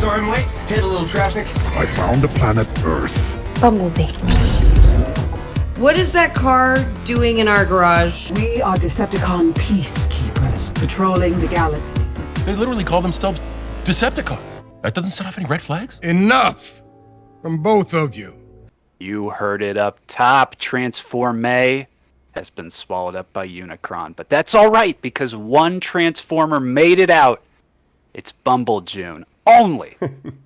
Sorry I'm late. Hit a little traffic. I found a planet Earth. Bumblebee. What is that car doing in our garage? We are Decepticon peacekeepers, patrolling the galaxy. They literally call themselves Decepticons. That doesn't set off any red flags? Enough from both of you. You heard it up top. Transfor-May has been swallowed up by Unicron. But that's all right, because one Transformer made it out. It's BumbleJUNE, only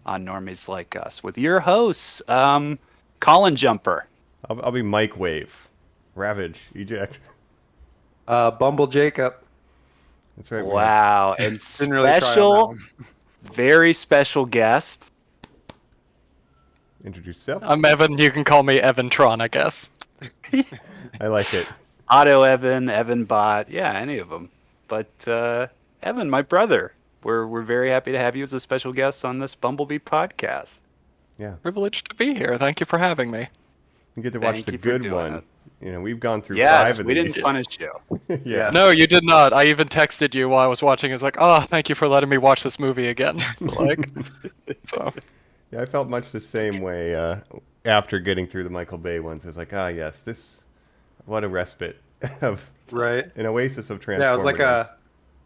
on Normies Like Us, with your hosts, Colin Jumper. I'll be Mike Wave. Ravage. Eject. Bumble Jacob. That's right. Wow. And Didn't really try on that special, one. very special guest. Introduce yourself. I'm Evan. You can call me Evantron, I guess. I like it. Otto Evan, Evan Bot, yeah, any of them. But Evan, my brother, we're very happy to have you as a special guest on this Bumblebee podcast. Yeah. Privileged to be here. Thank you for having me. You get to watch Thank the you for good doing one. it. You know, we've gone through Yes, five of we these. didn't punish you. Yeah. No, you did not. I even texted you while I was watching. I was like, oh, thank you for letting me watch this movie again. Like, so. Yeah, I felt much the same way after getting through the Michael Bay ones. I was like, yes, what a respite of Right. an oasis of Transformers. Yeah,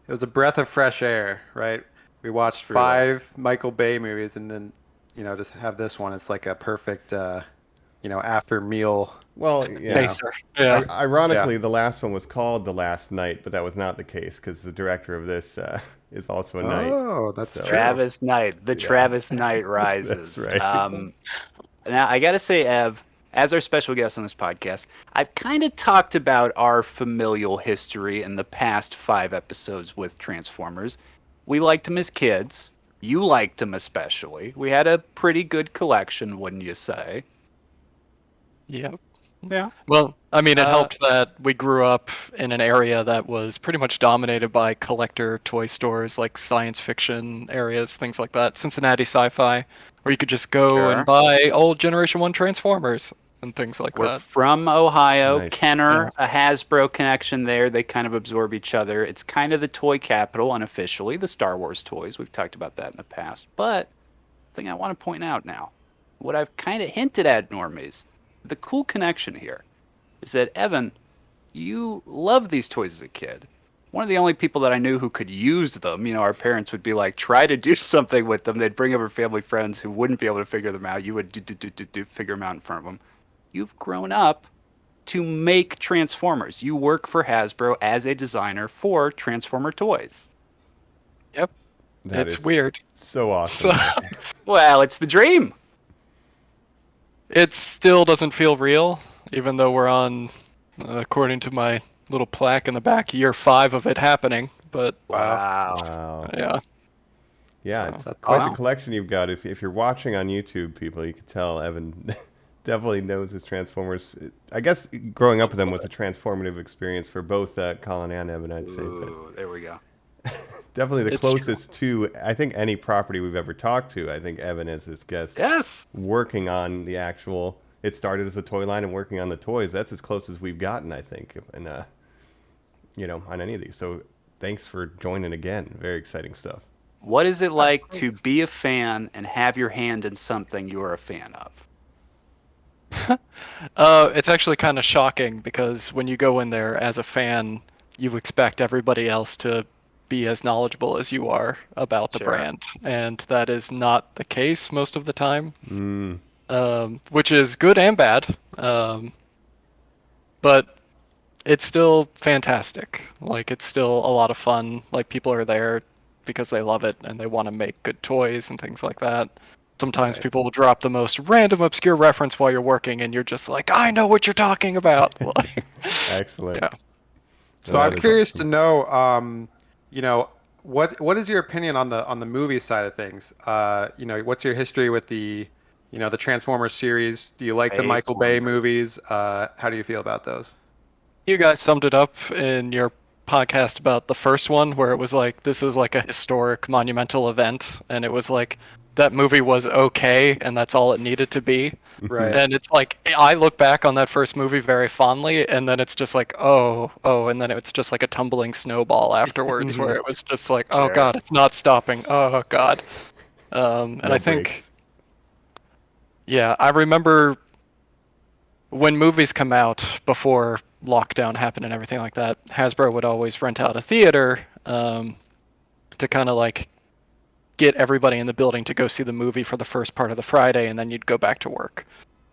it was a breath of fresh air, right? We watched Truly. 5 Michael Bay movies, and then, just have this one. It's like a perfect, after meal. Well, yeah. Pacer. Yeah. Ironically, the last one was called The Last Night, but that was not the case because the director of this is also a knight. Oh, that's So- true. Travis Knight, the Travis Knight rises. That's right. Now, I got to say, Ev, as our special guest on this podcast, I've kind of talked about our familial history in the past 5 episodes with Transformers. We liked them as kids. You liked them especially. We had a pretty good collection, wouldn't you say? Yep. Yeah. Well, I mean, it helped that we grew up in an area that was pretty much dominated by collector toy stores, like science fiction areas, things like that. Cincinnati Sci-Fi, where you could just go and buy old Generation 1 Transformers and things like We're that. from Ohio. Nice. Kenner, a Hasbro connection there. They kind of absorb each other. It's kind of the toy capital, unofficially, the Star Wars toys. We've talked about that in the past. But the thing I want to point out now, what I've kind of hinted at, Normies, the cool connection here is that, Evan, you loved these toys as a kid. One of the only people that I knew who could use them, our parents would be like, try to do something with them. They'd bring over family friends who wouldn't be able to figure them out. You would figure them out in front of them. You've grown up to make Transformers. You work for Hasbro as a designer for Transformer toys. Yep. That It's is weird. So awesome. So, Well, it's the dream. it still doesn't feel real, even though we're on, according to my little plaque in the back, year 5 of it happening. But Wow. yeah, Yeah, So- it's quite the collection you've got. If you're watching on YouTube, people, you can tell Evan definitely knows his Transformers. I guess growing up with them was a transformative experience for both Colin and Evan, I'd say. But Ooh, there we go. definitely the It's true. closest to, I think, any property we've ever talked to. I think Evan is this guest Yes. working on the actual. It started as a toy line and working on the toys. That's as close as we've gotten, I think, and on any of these. So thanks for joining again. Very exciting stuff. What is it like to be a fan and have your hand in something you're a fan of? it's actually kind of shocking because when you go in there as a fan, you expect everybody else to be as knowledgeable as you are about the Sure. brand, and that is not the case most of the time. Mm. Which is good and bad. But it's still fantastic. Like, it's still a lot of fun. Like, people are there because they love it and they want to make good toys and things like that. Sometimes people will drop the most random, obscure reference while you're working, and you're just like, I know what you're talking about. Like, Excellent. yeah. So I'm curious to know, what is your opinion on the movie side of things? What's your history with the Transformers series? Do you like the Michael Bay movies? How do you feel about those? You guys summed it up in your podcast about the first one, where it was like, this is like a historic, monumental event, and it was like, that movie was okay, and that's all it needed to be. Right. And it's like, I look back on that first movie very fondly, and then it's just like, oh, and then it's just like a tumbling snowball afterwards, where it was just like, oh Sure. god, it's not stopping. Oh god. And No I think, breaks. yeah, I remember when movies come out before lockdown happened and everything like that, Hasbro would always rent out a theater to kind of like get everybody in the building to go see the movie for the first part of the Friday, and then you'd go back to work.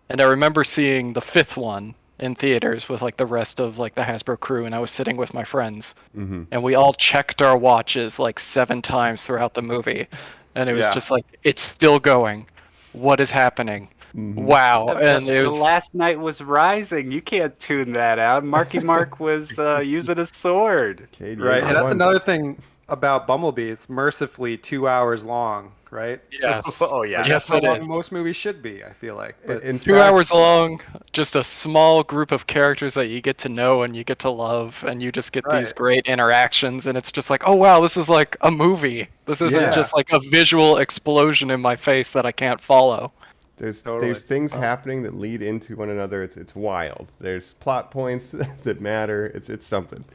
And I remember seeing the fifth one in theaters with like the rest of like the Hasbro crew, and I was sitting with my friends, and we all checked our watches like 7 times throughout the movie, and it was just like, it's still going. What is happening? Wow. And it The was last night was rising. You can't tune that out. Marky Mark was using a sword. Katie, Right, and that's one. another thing about Bumblebee. It's mercifully 2 hours long, right? yes. Oh, yeah. Yes, That's it how long is. most movies should be, I feel like. But In 2 fact- hours long, just a small group of characters that you get to know and you get to love, and you just get these Right. great interactions, and it's just like, oh wow, this is like a movie. This isn't Yeah. just like a visual explosion in my face that I can't follow. There's Totally. things happening that lead into one another. It's wild. There's plot points that matter. It's something.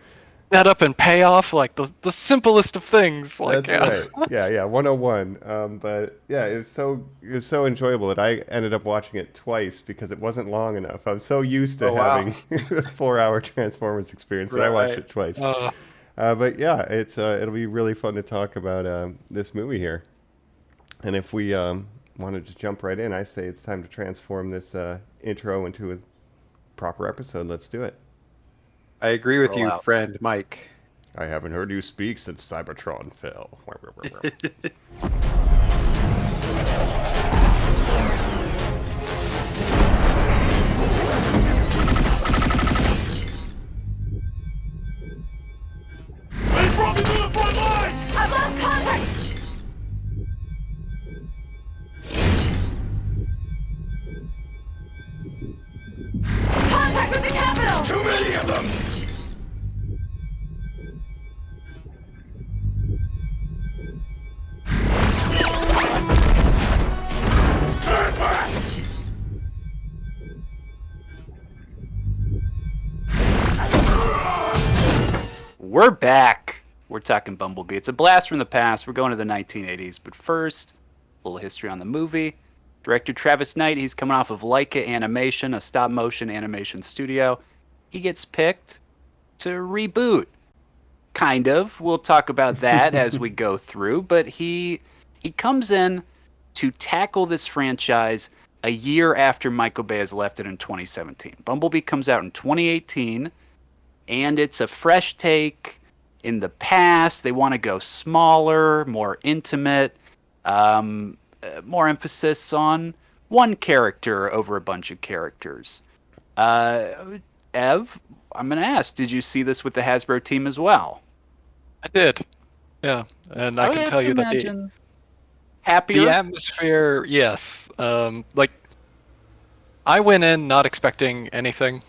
Setup and payoff, like the simplest of things. Like, That's right. Yeah, 101. But yeah, it was so enjoyable that I ended up watching it twice because it wasn't long enough. I was so used to having a 4-hour Transformers experience that I watched Right. it twice. Uh, But yeah, it'll be really fun to talk about this movie here. And if we wanted to jump right in, I say it's time to transform this intro into a proper episode. Let's do it. I agree with Roll you, out. friend Mike. I haven't heard you speak since Cybertron fell. I've lost contact! Contact with the Capitol! Too many of them! Stand back! We're back. We're talking Bumblebee. It's a blast from the past. We're going to the 1980s. But first, a little history on the movie. Director Travis Knight, he's coming off of Leica Animation, a stop-motion animation studio. He gets picked to reboot. Kind of. We'll talk about that as we go through. But he comes in to tackle this franchise a year after Michael Bay has left it in 2017. Bumblebee comes out in 2018, and it's a fresh take in the past. They want to go smaller, more intimate, more emphasis on one character over a bunch of characters. Ev, I'm going to ask, did you see this with the Hasbro team as well? I did. Yeah. And I can tell you that happier. the atmosphere, yes. Like, I went in not expecting anything.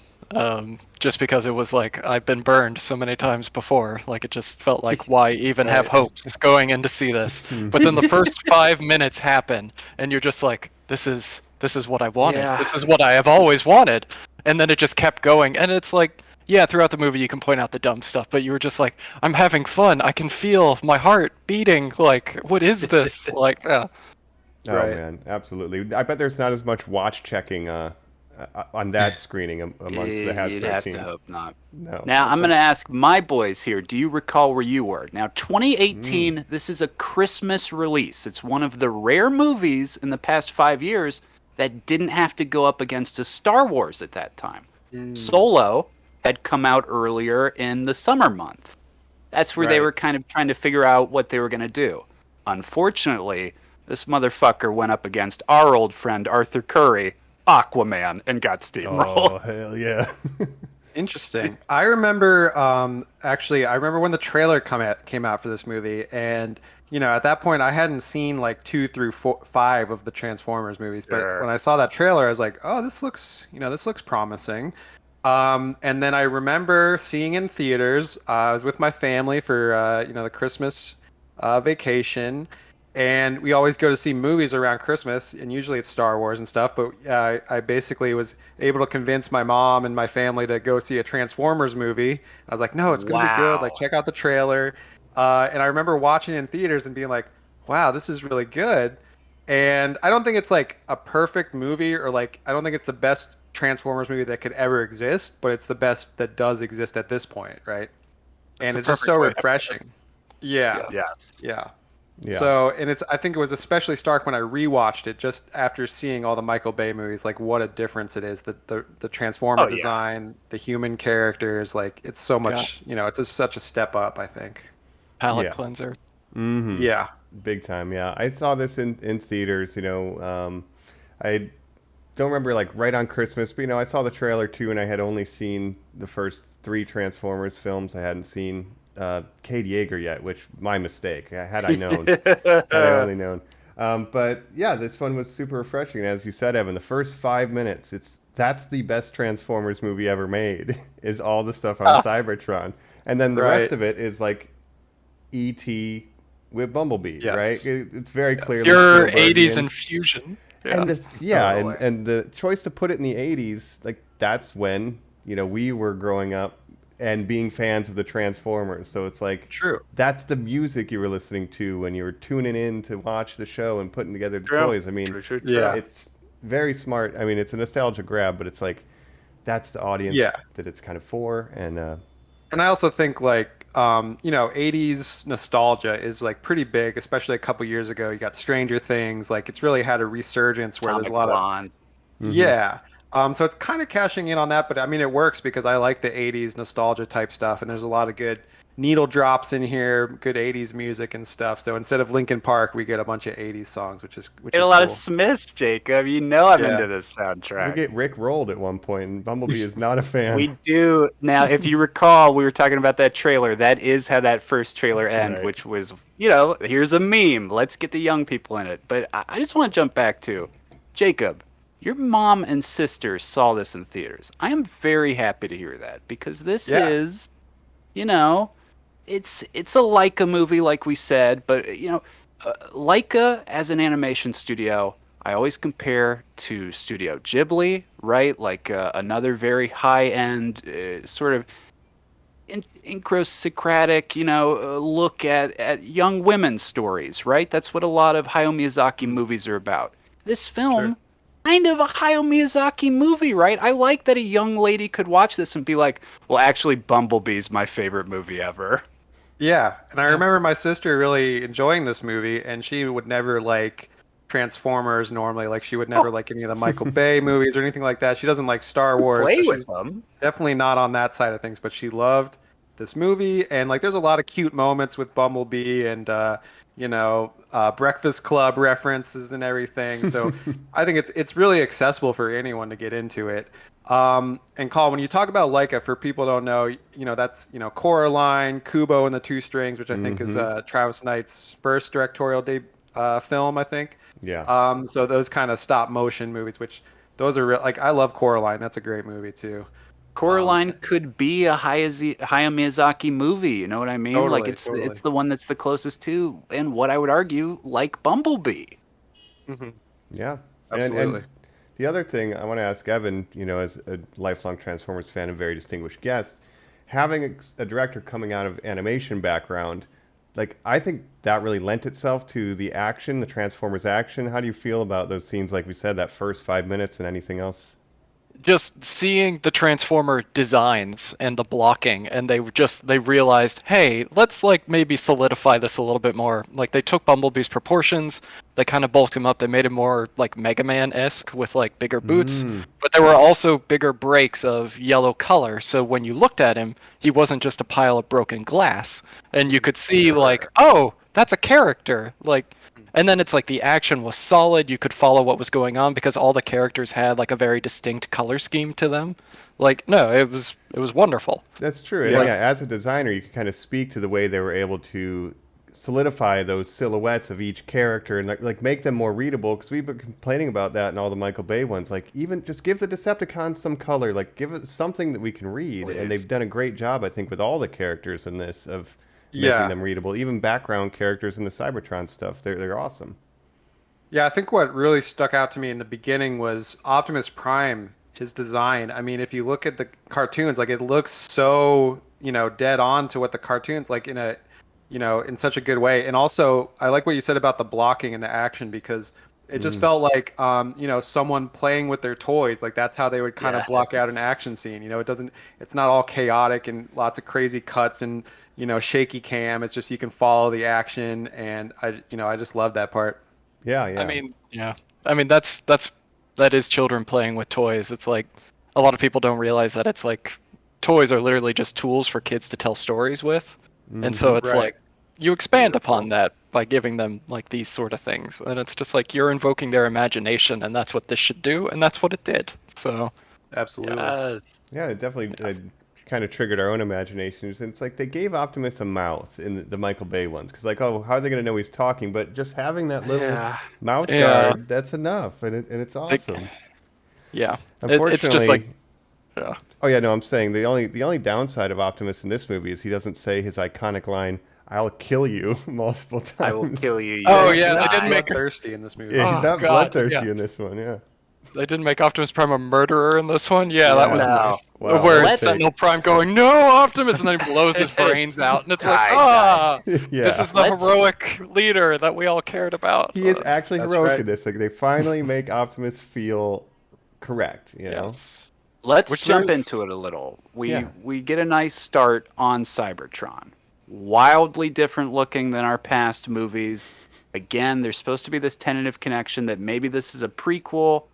Just because it was like, I've been burned so many times before. Like, it just felt like, why even have hopes going in to see this? But then the first 5 minutes happen, and you're just like, this is what I wanted. Yeah. This is what I have always wanted. And then it just kept going, and it's like, yeah, throughout the movie you can point out the dumb stuff, but you were just like, I'm having fun. I can feel my heart beating. Like, what is this? Like, Oh Right. man, absolutely. I bet there's not as much watch checking on that screening amongst the Hasbro You'd have team. to hope not. No. Now, I'm going to ask my boys here, do you recall where you were? Now, 2018, this is a Christmas release. It's one of the rare movies in the past 5 years that didn't have to go up against a Star Wars at that time. Solo had come out earlier in the summer month. That's where they Right. were kind of trying to figure out what they were going to do. Unfortunately, this motherfucker went up against our old friend Arthur Curry, Aquaman, and got steamrolled. Oh hell yeah! Interesting. I remember, actually, I remember when the trailer came out for this movie, and at that point, I hadn't seen like 2 through 5 of the Transformers movies. But when I saw that trailer, I was like, oh, this looks promising. And then I remember seeing in theaters. I was with my family for the Christmas vacation, and we always go to see movies around Christmas, and usually it's Star Wars and stuff. But I basically was able to convince my mom and my family to go see a Transformers movie. I was like, no, it's gonna be good. Like, check out the trailer. And I remember watching it in theaters and being like, wow, this is really good. And I don't think it's like a perfect movie, or like I don't think it's the best Transformers movie that could ever exist, but it's the best that does exist at this point, right? And it's just so refreshing. Yeah. Yes. Yeah. Yeah. So, and I think it was especially stark when I rewatched it just after seeing all the Michael Bay movies, like what a difference it is. The Transformer design, the human characters, like it's so much, it's just such a step up, I think. Palette cleanser. Mm-hmm. Yeah. Big time, yeah. I saw this in theaters, I don't remember like right on Christmas, but I saw the trailer too, and I had only seen the first 3 Transformers films. I hadn't seen Cade Yeager yet, which my mistake. Had I known, had I only known. But yeah, this one was super refreshing. As you said, Evan, the first 5 minutes, that's the best Transformers movie ever made. Is all the stuff on Cybertron, and then the rest of it is like E.T. with Bumblebee, right? It's very clearly pure 80s infusion. And and the choice to put it in the 80s, like that's when we were growing up and being fans of the Transformers. So it's like that's the music you were listening to when you were tuning in to watch the show and putting together the toys. I mean, it's very smart. I mean, it's a nostalgia grab, but it's like that's the audience that it's kind of for. And I also think like 80s nostalgia is like pretty big, especially a couple years ago. You got Stranger Things, like it's really had a resurgence where there's a lot of so it's kind of cashing in on that, but I mean it works because I like the 80s nostalgia type stuff, and there's a lot of good needle drops in here, good 80s music and stuff. So instead of Linkin Park, we get a bunch of 80s songs, which is a lot of Smiths, Jacob. I'm into this soundtrack. We get Rick rolled at one point, and Bumblebee is not a fan. We do. Now, if you recall, we were talking about that trailer. That is how that first trailer ended, which was, here's a meme. Let's get the young people in it. But I just want to jump back to Jacob. Your mom and sister saw this in theaters. I am very happy to hear that, because this is, it's a Leica movie, like we said, but Leica as an animation studio, I always compare to Studio Ghibli, right? Like another very high-end sort of idiosyncratic, look at young women's stories, right? That's what a lot of Hayao Miyazaki movies are about. This film, kind of a Hayao Miyazaki movie, right? I like that a young lady could watch this and be like, well, actually, Bumblebee's my favorite movie ever. Yeah, and I remember my sister really enjoying this movie, and she would never like Transformers normally. Like she would never like any of the Michael Bay movies or anything like that. She doesn't like Star Wars. Play so with she's them. Definitely not on that side of things, but she loved this movie, and like there's a lot of cute moments with Bumblebee and Breakfast Club references and everything. So I think it's really accessible for anyone to get into it. And Colin, when you talk about Leica, for people who don't know, that's Coraline, Kubo and the Two Strings, which I think is Travis Knight's first directorial film, I think. Yeah. So those kind of stop motion movies, which those are like I love Coraline. That's a great movie too. Coraline could be a Hayao Miyazaki movie. You know what I mean? Totally, like it's the one that's the closest to, and what I would argue, like Bumblebee. Mm-hmm. Yeah, absolutely. And the other thing I want to ask Evan, as a lifelong Transformers fan and very distinguished guest, having a director coming out of animation background, like I think that really lent itself to the action, the Transformers action. How do you feel about those scenes, like we said, that first 5 minutes, and anything else? Just seeing the Transformer designs and the blocking, and they realized, hey, let's like maybe solidify this a little bit more. Like they took Bumblebee's proportions, they kind of bulked him up, they made him more like Mega Man-esque with like bigger boots, but there were also bigger breaks of yellow color, so when you looked at him, he wasn't just a pile of broken glass, and you could see like, oh, that's a character, like. And then it's like the action was solid. You could follow what was going on because all the characters had like a very distinct color scheme to them. Like, no, it was wonderful. That's true. Yeah, as a designer, you can kind of speak to the way they were able to solidify those silhouettes of each character and like make them more readable, because we've been complaining about that in all the Michael Bay ones. Like, even just give the Decepticons some color, like give it something that we can read. Please. And they've done a great job, I think, with all the characters in this of making them readable. Even background characters in the Cybertron stuff, they're awesome. Yeah, I think what really stuck out to me in the beginning was Optimus Prime, his design. I mean, if you look at the cartoons, like it looks so, dead on to what the cartoons, like in a in such a good way. And also, I like what you said about the blocking and the action, because it just felt like, someone playing with their toys. Like that's how they would kind of block out an action scene. It's not all chaotic and lots of crazy cuts and, shaky cam. It's just, you can follow the action. And I just love that part. Yeah. I mean, that is children playing with toys. It's like, a lot of people don't realize that it's like, toys are literally just tools for kids to tell stories with. And so it's like, you expand upon that by giving them like these sort of things, and it's just like you're invoking their imagination, and that's what this should do, and that's what it did. So absolutely, yeah, it definitely kind of triggered our own imaginations. And it's like they gave Optimus a mouth in the Michael Bay ones, because like, oh, how are they going to know he's talking? But just having that little mouth guard, that's enough, and it's awesome. Unfortunately, it's just like. Yeah. Oh yeah, no, I'm saying the only downside of Optimus in this movie is he doesn't say his iconic line, "I'll kill you," multiple times. I will kill you. Oh yeah, they didn't make thirsty in this movie. Yeah, he's not bloodthirsty in this one. Yeah. They didn't make Optimus Prime a murderer in this one. Yeah, that was nice. Wow. Where it's Sentinel Prime going, "No, Optimus," and then he blows his brains out, and it's like, this is the heroic leader that we all cared about. He is actually heroic in this. Like they finally make Optimus feel correct. You know. Let's jump into it a little. We get a nice start on Cybertron. Wildly different looking than our past movies. Again, there's supposed to be this tentative connection that maybe this is a prequel.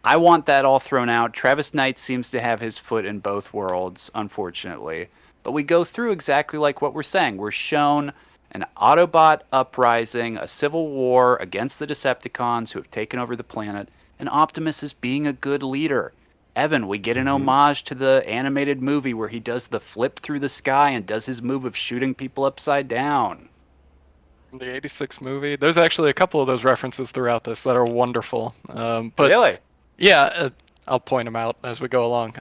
I want that all thrown out. Travis Knight seems to have his foot in both worlds, unfortunately. But we go through exactly like what we're saying. We're shown an Autobot uprising, a civil war against the Decepticons who have taken over the planet, and Optimus is being a good leader. Evan, we get an homage to the animated movie where he does the flip through the sky and does his move of shooting people upside down. The 86 movie. There's actually a couple of those references throughout this that are wonderful. But really? Yeah, I'll point them out as we go along.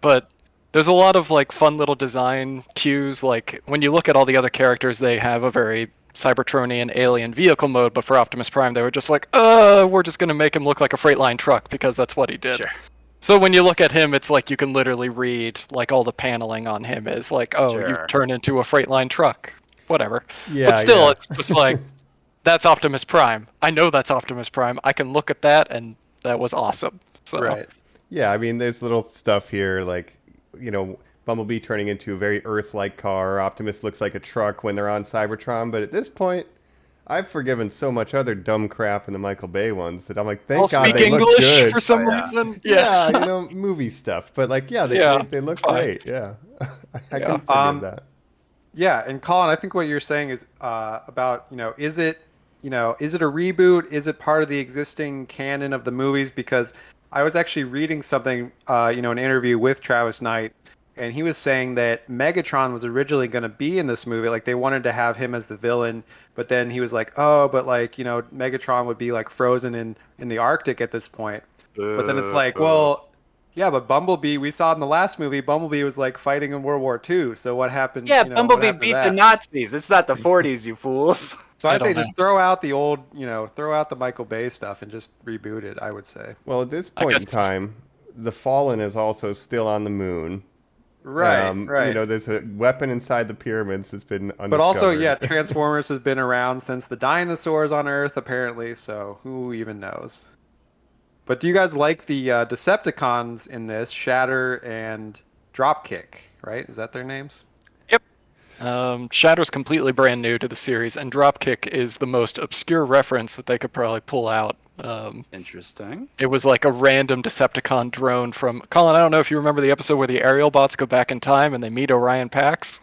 But there's a lot of like fun little design cues. Like when you look at all the other characters, they have a very Cybertronian alien vehicle mode, but for Optimus Prime, they were just like, we're just going to make him look like a Freightliner truck because that's what he did. Sure. So when you look at him, it's like you can literally read like all the paneling on him is like, you turn into a Freightliner truck, whatever. Yeah, but still, it's just like, that's Optimus Prime. I know that's Optimus Prime. I can look at that, and that was awesome. So. Right. Yeah, I mean, there's little stuff here like, Bumblebee turning into a very Earth-like car. Optimus looks like a truck when they're on Cybertron, but at this point, I've forgiven so much other dumb crap in the Michael Bay ones that I'm like, thank God they look English good. for some reason. Yeah, movie stuff. But like, they look great. Yeah, I can forgive that. Yeah, and Colin, I think what you're saying is about is it a reboot? Is it part of the existing canon of the movies? Because I was actually reading something, an interview with Travis Knight. And he was saying that Megatron was originally going to be in this movie. Like, they wanted to have him as the villain. But then he was like, Megatron would be, like, frozen in the Arctic at this point. But then it's like, well, yeah, but Bumblebee, we saw in the last movie, Bumblebee was, like, fighting in World War II. So what happened? Yeah, Bumblebee beat the Nazis. It's not the 40s, you fools. So I'd say just throw out the old, throw out the Michael Bay stuff and just reboot it, I would say. Well, at this point in time, the Fallen is also still on the moon. Right. There's a weapon inside the pyramids that's been undiscovered. But also, Transformers has been around since the dinosaurs on Earth, apparently, so who even knows? But do you guys like the Decepticons in this, Shatter and Dropkick, right? Is that their names? Yep. Shatter's completely brand new to the series, and Dropkick is the most obscure reference that they could probably pull out. Interesting. It was like a random Decepticon drone from Colin. I don't know if you remember the episode where the aerial bots go back in time and they meet Orion Pax.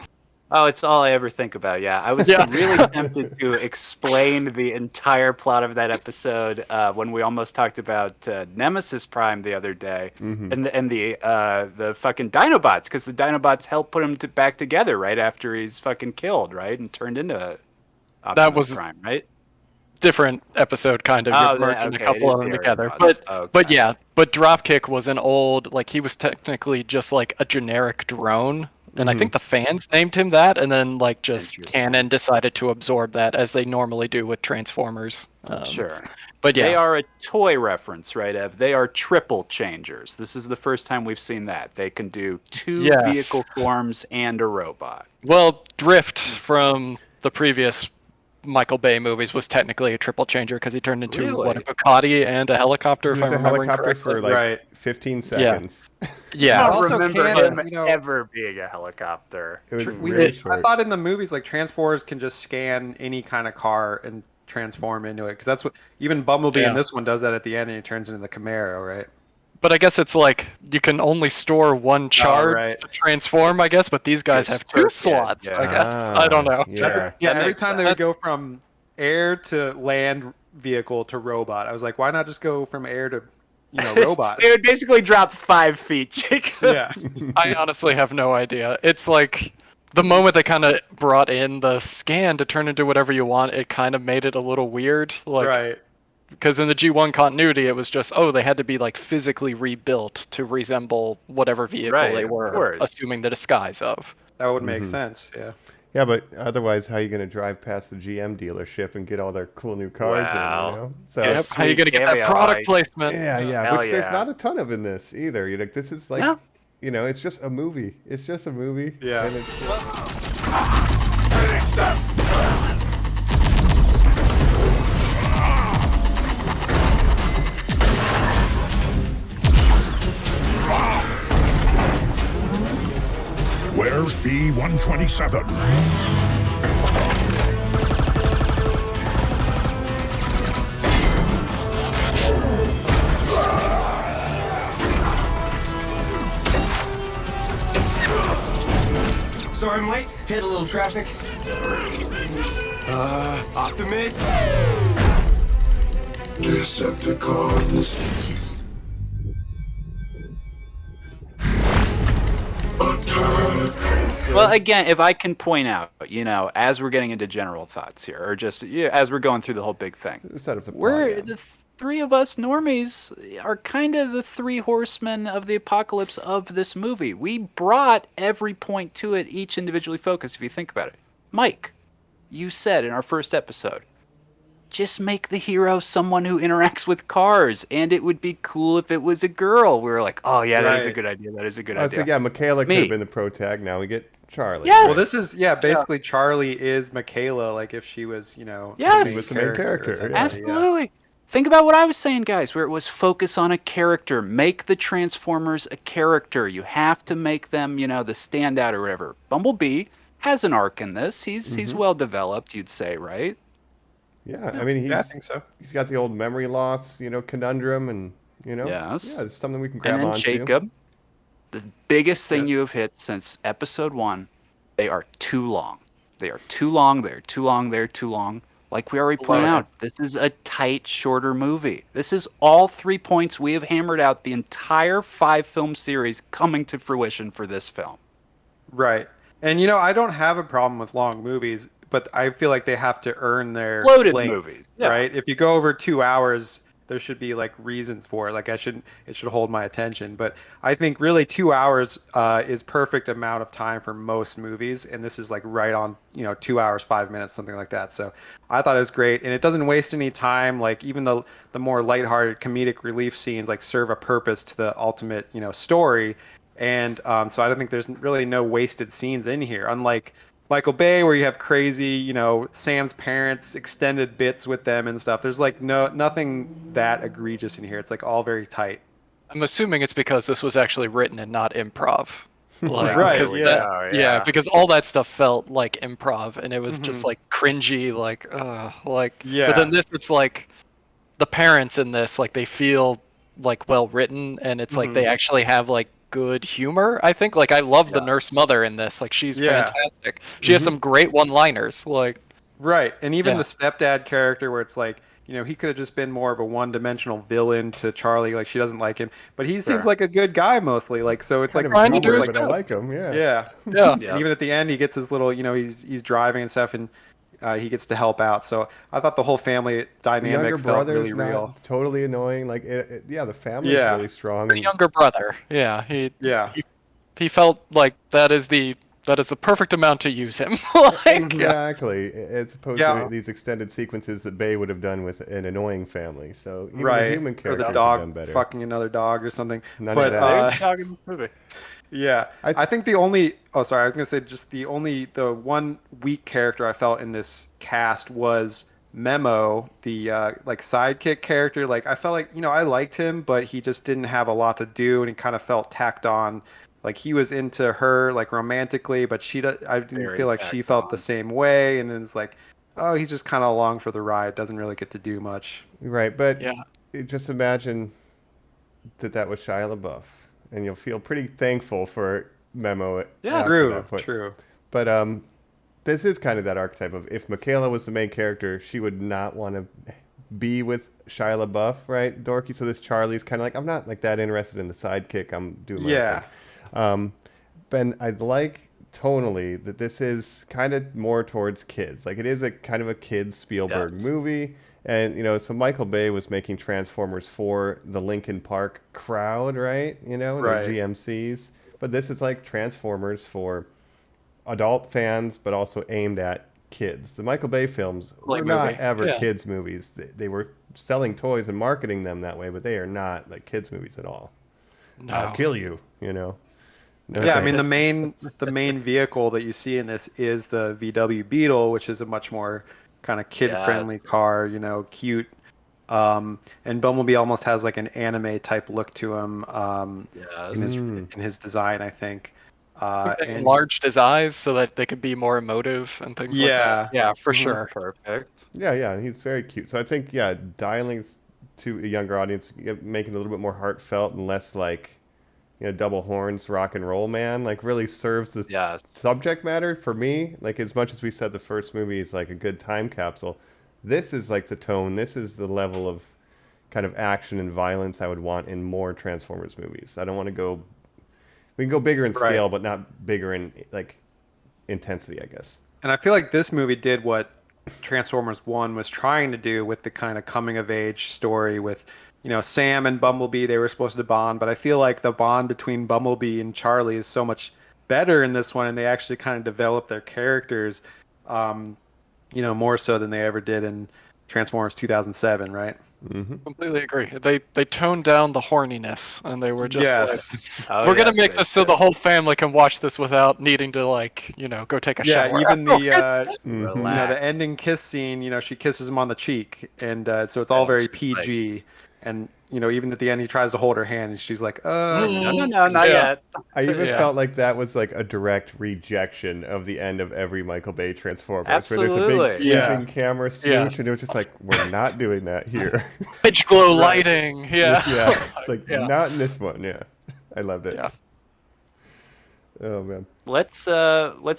Oh, it's all I ever think about. Yeah, I was really tempted to explain the entire plot of that episode when we almost talked about Nemesis Prime the other day, and the fucking Dinobots, because the Dinobots helped put him back together right after he's fucking killed, right, and turned into Optimus Prime, right? Different episode, kind of. You're merging a couple of them together, but Dropkick was an old, like, he was technically just like a generic drone, and I think the fans named him that, and then like just canon decided to absorb that as they normally do with Transformers. Sure, but they are a toy reference, right, Ev? They are triple changers. This is the first time we've seen that they can do two vehicle forms and a robot. Well, Drift from the previous Michael Bay movies was technically a triple changer because he turned into Really? a Bugatti and a helicopter. He If was I'm a remembering helicopter correctly. for like Right. 15 seconds. Yeah. I But don't also remember canon, him you know- ever being a helicopter. It was We really did, short. I thought in the movies, like Transformers can just scan any kind of car and transform into it, because that's what even Bumblebee in Yeah. this one does that at the end, and he turns into the Camaro, right? But I guess it's like you can only store one charge right. to transform, I guess, but these guys Yes, have two yeah, slots, yeah. I guess. I don't know. Yeah. Yeah, That every makes time they would go from air to land vehicle to robot, I was like, why not just go from air to, robot? They would basically drop 5 feet, Jacob. Yeah. I honestly have no idea. It's like the moment they kind of brought in the scan to turn into whatever you want, it kind of made it a little weird. Like, Right. because in the G1 continuity, it was just, they had to be like physically rebuilt to resemble whatever vehicle Right, they of were course. assuming the disguise of. That would make sense. Yeah. Yeah, but otherwise, how are you going to drive past the GM dealership and get all their cool new cars Wow. in, you know? So, Yeah, Yep. How are you going to get that cameo, product like- placement? yeah, Hell which there's yeah. not a ton of in this either. You know, this is like, No. it's just a movie. It's just a movie. Yeah. And it's, Where's B-127? Sorry I'm late. Hit a little traffic. Optimus? Decepticons. Attack. Well, again, if I can point out, as we're getting into general thoughts here, or just as we're going through the whole big thing, set up the plot, we're yeah. the three of us normies are kind of the three horsemen of the apocalypse of this movie. We brought every point to it, each individually focused, if you think about it. Mike, you said in our first episode, just make the hero someone who interacts with cars, and it would be cool if it was a girl. We were like, oh yeah, that is a Right. good idea. That is a good I was idea. like, yeah, Michaela could Me. have been the protag. Now we get Charlie. Yes! Well, this is basically Charlie is Michaela, like if she was, Yes! She was the main character, or something, yeah. Absolutely. Think about what I was saying, guys, where it was focus on a character. Make the Transformers a character. You have to make them, the standout or whatever. Bumblebee has an arc in this. He's well developed, you'd say, right? Yeah, I mean, Yeah, I think so. he's got the old memory loss, conundrum, and, Yes. yeah, it's something we can grab And then onto. Jacob, the biggest thing you have hit since episode 1, they are too long. They are too long. They're too long. They're too long. Like we already pointed out, this is a tight, shorter movie. This is all 3 points we have hammered out the entire 5-film series coming to fruition for this film. Right. And I don't have a problem with long movies, but I feel like they have to earn their Loaded length, movies, yeah. right? If you go over 2 hours, there should be like reasons for it. Like it should hold my attention. But I think really 2 hours is perfect amount of time for most movies, and this is like right on 2 hours 5 minutes, something like that. So I thought it was great, and it doesn't waste any time. Like even the more lighthearted comedic relief scenes like serve a purpose to the ultimate story. And so I don't think there's really no wasted scenes in here, unlike Michael Bay, where you have crazy, Sam's parents, extended bits with them and stuff. There's like nothing that egregious in here. It's like all very tight. I'm assuming it's because this was actually written and not improv. Like, Right, 'cause yeah. yeah, because all that stuff felt like improv, and it was just like cringy, Yeah. But then this, it's like the parents in this, like they feel like well written, and it's like they actually have like good humor. I think like I love the nurse mother in this. Like she's Yeah. fantastic. She has some great one-liners. Like Right. And even Yeah. the stepdad character, where it's like, he could have just been more of a one-dimensional villain to Charlie. Like she doesn't like him, but he seems like a good guy mostly. Like so, it's Kind like of trying to a do boomer, his but I best. like him, yeah. yeah. yeah. And even at the end, he gets his little, he's driving and stuff, and he gets to help out. So I thought the whole family The dynamic younger felt brother's really not real. totally annoying. Like, the family's Yeah. really strong. The and- younger brother. Yeah, Yeah. he felt like that is the perfect amount to use him. Like, Exactly, as opposed Yeah. to these extended sequences that Bay would have done with an annoying family. So even Right. the human Or characters the have dog done better. fucking another dog or something. None but of that. There's a dog in this movie. Yeah, I think the only oh sorry, I was gonna say just the one weak character I felt in this cast was Memo, the like sidekick character. Like I felt like I liked him, but he just didn't have a lot to do, and he kind of felt tacked on. Like he was into her like romantically, but I didn't Very feel like she tacked felt on. the same way. And then it's like, oh, he's just kind of along for the ride, doesn't really get to do much. Right, but Yeah. just imagine that was Shia LaBeouf, and you'll feel pretty thankful for Memo. After that point. True. But this is kind of that archetype of if Michaela was the main character, she would not want to be with Shia LaBeouf, right? Dorky. So this Charlie's kind of like, I'm not like that interested in the sidekick. I'm doing my Yeah. thing. Ben, I'd like tonally that this is kind of more towards kids. Like it is a kind of a kids Spielberg movie. And, so Michael Bay was making Transformers for the Linkin Park crowd, right? The GMCs. But this is like Transformers for adult fans, but also aimed at kids. The Michael Bay films were not ever kids movies. They were selling toys and marketing them that way, but they are not like kids movies at all. No. I'll kill you, No Yeah, I mean thanks. the main vehicle that you see in this is the VW Beetle, which is a much more kind of kid-friendly car, cute. And Bumblebee almost has like an anime type look to him in his design, I think. They enlarged his eyes so that they could be more emotive and things like that. Yeah, for sure. Perfect. Yeah, he's very cute. So I think, dialing to a younger audience, making it a little bit more heartfelt and less like, double horns, rock and roll man, like really serves the subject matter for me. Like as much as we said the first movie is like a good time capsule, this is like the tone. This is the level of kind of action and violence I would want in more Transformers movies. I don't want to go. We can go bigger in scale, but not bigger in like intensity, I guess. And I feel like this movie did what Transformers 1 was trying to do with the kind of coming of age story with, Sam and Bumblebee, they were supposed to bond, but I feel like the bond between Bumblebee and Charlie is so much better in this one, and they actually kind of develop their characters, more so than they ever did in Transformers 2007, right? Mm-hmm. Completely agree. They toned down the horniness, and they were just Oh, we're gonna make this so the whole family can watch this without needing to go take a shower. Yeah, even the Relax. the ending kiss scene, she kisses him on the cheek, and so it's all very PG. And even at the end, he tries to hold her hand, and she's like, No, not yet. I even felt like that was like a direct rejection of the end of every Michael Bay Transformers. Absolutely. Where there's a big sweeping camera swoosh, and it was just like, we're not doing that here. Pitch glow lighting. Yeah. It's like, not in this one. Yeah. I loved it. Yeah. Oh, man. Let's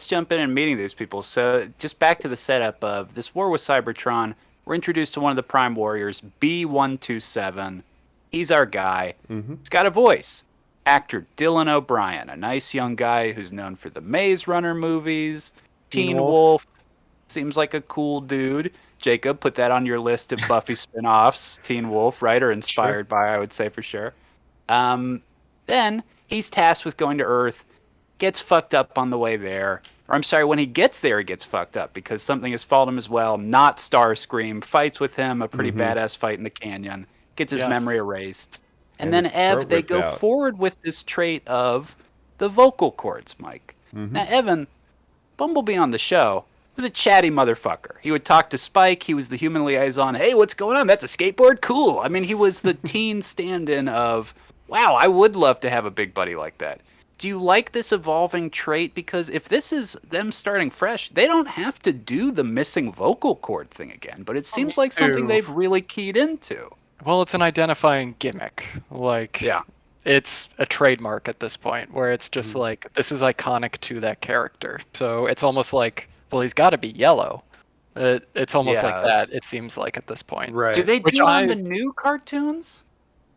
jump in and meeting these people. So just back to the setup of this war with Cybertron. We're introduced to one of the Prime Warriors, B127. He's our guy. Mm-hmm. He's got a voice. Actor Dylan O'Brien, a nice young guy who's known for the Maze Runner movies. Teen Wolf. Seems like a cool dude. Jacob, put that on your list of Buffy spinoffs. Teen Wolf, right? Or inspired by, I would say for sure. Then he's tasked with going to Earth. Gets fucked up on the way there. Or I'm sorry, when he gets there, he gets fucked up because something has followed him as well. Not Starscream. Fights with him, a pretty badass fight in the canyon. Gets his memory erased. And then Ev, they go forward with this trait of the vocal cords, Mike. Now, Evan, Bumblebee on the show was a chatty motherfucker. He would talk to Spike. He was the human liaison. Hey, what's going on? That's a skateboard? Cool. I mean, he was the teen stand-in of, wow, I would love to have a big buddy like that. Do you like this evolving trait? Because if this is them starting fresh, they don't have to do the missing vocal cord thing again. But it seems like something they've really keyed into. Well, it's an identifying gimmick. Like, it's a trademark at this point, where it's just like, this is iconic to that character. So it's almost like, well, he's got to be yellow. It's almost like that, it seems like, at this point. Right. Do they do on the new cartoons?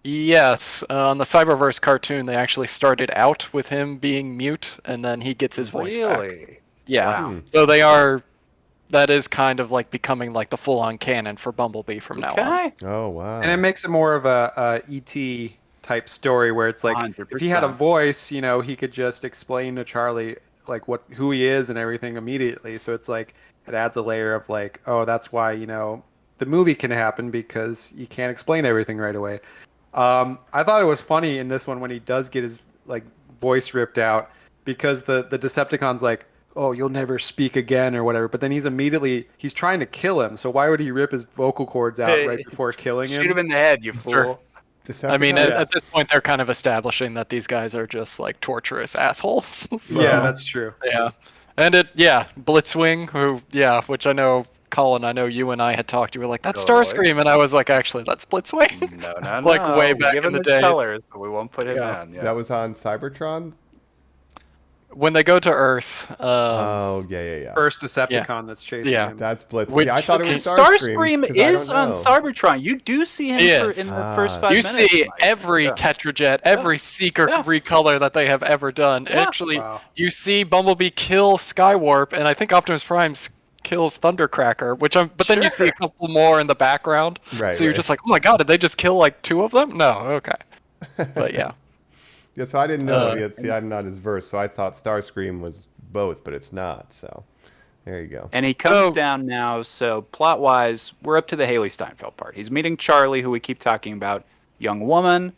Yes, on the Cyberverse cartoon, they actually started out with him being mute, and then he gets his voice back. Yeah, so that is kind of like becoming like the full-on canon for Bumblebee from now on. Oh, wow. And it makes it more of a E.T. type story where it's like, 100%. if he had a voice, he could just explain to Charlie like who he is and everything immediately. So it's like, it adds a layer of like, oh, that's why, the movie can happen because you can't explain everything right away. I thought it was funny in this one when he does get his like voice ripped out because the Decepticon's like, oh, you'll never speak again or whatever. But then he's trying to kill him. So why would he rip his vocal cords out right before killing him? Shoot him in the head, you fool. Sure. I mean, at this point, they're kind of establishing that these guys are just like torturous assholes. So, yeah, that's true. Yeah. And Blitzwing, which I know, Colin, I know you and I had talked. You were like, that's Starscream. And I was like, actually, that's Blitzwing. No. Like way back Give in him the his days. colors, but we won't put him in. Yeah. That was on Cybertron? When they go to Earth. Yeah. First Decepticon that's chasing him. That's Blitz. Which- I thought it was Starscream is I don't on know. Cybertron. You do see him in the first 5 You minutes. see Mike. every Tetrajet, every Seeker recolor that they have ever done. Actually, you see Bumblebee kill Skywarp, and I think Optimus Prime kills Thundercracker, but then you see a couple more in the background. Right, so you're right. just like, oh my god, did they just kill like 2 of them? No, okay. But yeah. Yeah, so I didn't know. See, I'm not as versed, so I thought Starscream was both, but it's not. So there you go. And he comes down now, so plot-wise, we're up to the Haley Steinfeld part. He's meeting Charlie, who we keep talking about, young woman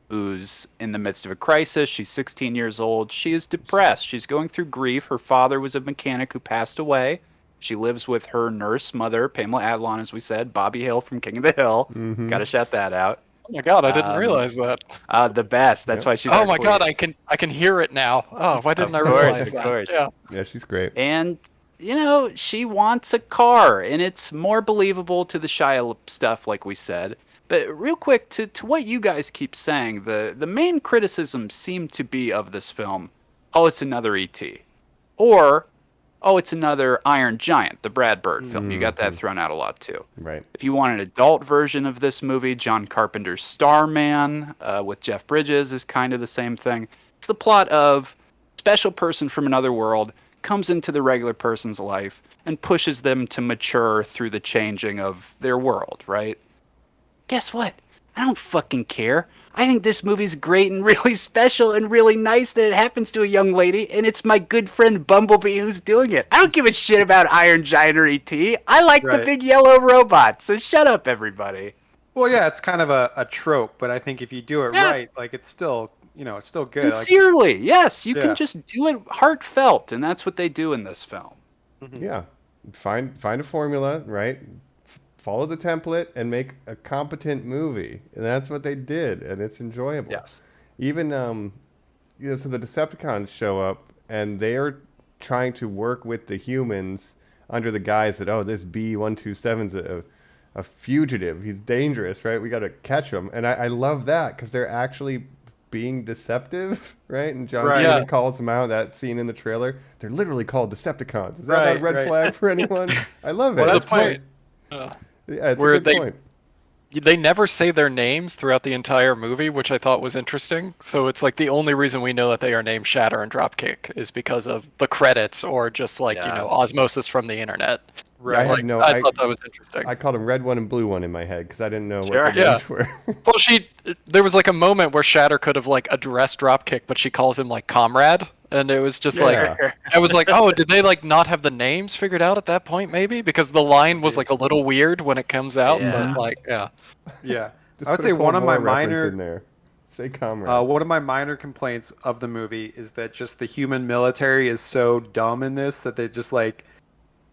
who's in the midst of a crisis. She's 16 years old. She is depressed. She's going through grief. Her father was a mechanic who passed away. She lives with her nurse mother, Pamela Adlon, as we said, Bobby Hill from King of the Hill. Mm-hmm. Got to shout that out. Oh my god, I didn't realize that. The best. That's why she's. Oh our my queen. god, I can hear it now. Oh, why didn't I realize that? Of course. Yeah. She's great. And she wants a car, and it's more believable to the Shia stuff, like we said. But real quick, to what you guys keep saying, the main criticism seemed to be of this film, oh, it's another E.T. Or, oh, it's another Iron Giant, the Brad Bird film. You got that thrown out a lot, too. Right. If you want an adult version of this movie, John Carpenter's Starman with Jeff Bridges is kind of the same thing. It's the plot of special person from another world comes into the regular person's life and pushes them to mature through the changing of their world, right? Guess what? I don't fucking care. I think this movie's great and really special and really nice that it happens to a young lady, and it's my good friend Bumblebee who's doing it. I don't give a shit about Iron Giant or E.T. I like the big yellow robot, so shut up, everybody. Well, yeah, it's kind of a trope, but I think if you do it right, like it's still, it's still good. Sincerely, yes, you can just do it heartfelt, and that's what they do in this film. Yeah, find a formula, right? Follow the template and make a competent movie, and that's what they did, and it's enjoyable. Yes. Even so the Decepticons show up, and they are trying to work with the humans under the guise that this B-127's a fugitive. He's dangerous, right? We got to catch him, and I love that because they're actually being deceptive, right? And John Cena calls them out. That scene in the trailer, they're literally called Decepticons. Is that not a red flag for anyone? I love it. Well, that's point. Yeah, it's a good point. They never say their names throughout the entire movie, which I thought was interesting. So it's like the only reason we know that they are named Shatter and Dropkick is because of the credits or just like, osmosis from the internet. Right. Yeah, I thought that was interesting. I called them Red One and Blue One in my head because I didn't know what the names were. Well, there was like a moment where Shatter could have like addressed Dropkick, but she calls him like Comrade. And it was just like, I was like, oh, did they like not have the names figured out at that point maybe? Because the line was like a little weird when it comes out. But like, Yeah. Just I would put say a one of my Cold War reference minor in there. Say Comrade. one of my minor complaints of the movie is that just the human military is so dumb in this that they just like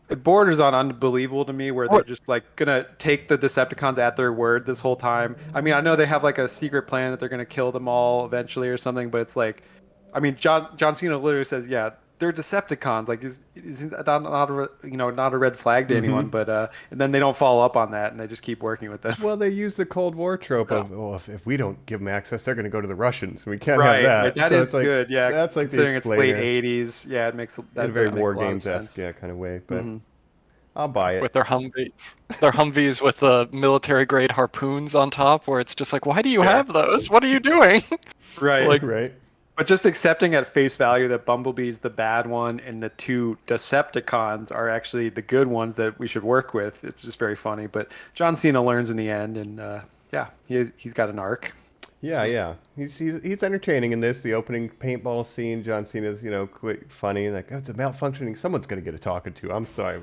it borders on unbelievable to me where they're just like gonna take the Decepticons at their word this whole time. I mean, I know they have like a secret plan that they're gonna kill them all eventually or something, but it's like, I mean, John Cena literally says, yeah, they're Decepticons. Like, is not a red flag to anyone, but and then they don't follow up on that and they just keep working with them. Well, they use the Cold War trope of, if we don't give them access, they're going to go to the Russians. We can't have that. Right. That so is good. Yeah, that's like considering the it's late '80s. Yeah, it makes that in a very does make War a lot of Games-esque sense. kind of way. But I'll buy it. with their Humvees with the military grade harpoons on top, where it's just like, why do you have those? What are you doing? Right. Right. But just accepting at face value that Bumblebee's the bad one and the 2 Decepticons are actually the good ones that we should work with, it's just very funny. But John Cena learns in the end, and he's got an arc. Yeah. He's entertaining in this. The opening paintball scene, John Cena's quick, funny, like it's a malfunctioning. Someone's gonna get a talking to. I'm sorry,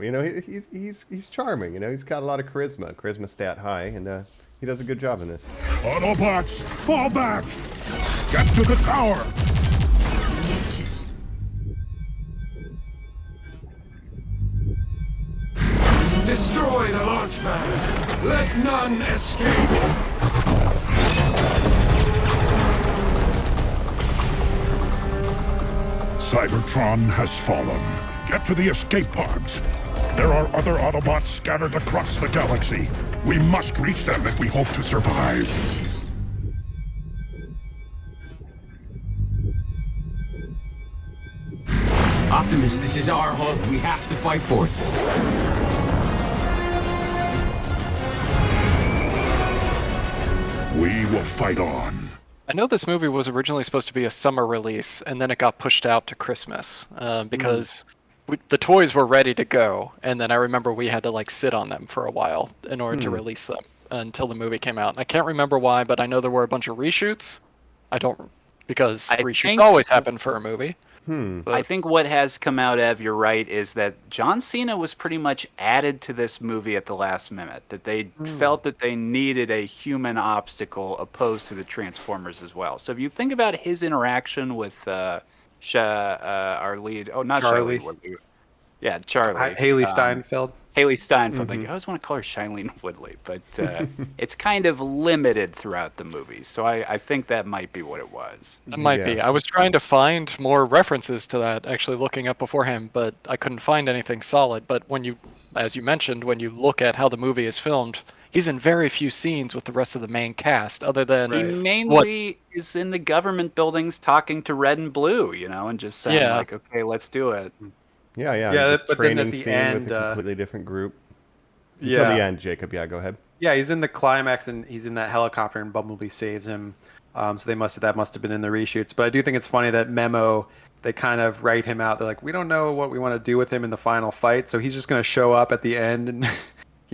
he's charming. He's got a lot of charisma stat high, and he does a good job in this. Autobots, fall back! Get to the tower! Watchman, let none escape! Cybertron has fallen. Get to the escape pods. There are other Autobots scattered across the galaxy. We must reach them if we hope to survive. Optimus, this is our home. We have to fight for it. We will fight on. I know this movie was originally supposed to be a summer release, and then it got pushed out to Christmas because the toys were ready to go, and then I remember we had to like sit on them for a while in order to release them until the movie came out. And I can't remember why, but I know there were a bunch of reshoots. Because reshoots always happen for a movie. But I think what has come out of, you're right, is that John Cena was pretty much added to this movie at the last minute. That they felt that they needed a human obstacle opposed to the Transformers as well. So if you think about his interaction with our lead, not Charlie. Charlie. Yeah, Charlie. Haley Steinfeld. Haley Steinfeld. Like, I always want to call her Shailene Woodley, but it's kind of limited throughout the movie. So I think that might be what it was. it might be. I was trying to find more references to that, actually looking up beforehand, but I couldn't find anything solid. But when you, as you mentioned, when you look at how the movie is filmed, he's in very few scenes with the rest of the main cast, other than He mainly is in the government buildings talking to Red and Blue, and just saying like, okay, let's do it. Yeah, but then at the scene end, with a completely different group. Yeah. Until the end, Jacob. Yeah, go ahead. Yeah, he's in the climax and he's in that helicopter and Bumblebee saves him. So that must have been in the reshoots. But I do think it's funny that Memo, they kind of write him out. They're like, we don't know what we want to do with him in the final fight, so he's just going to show up at the end and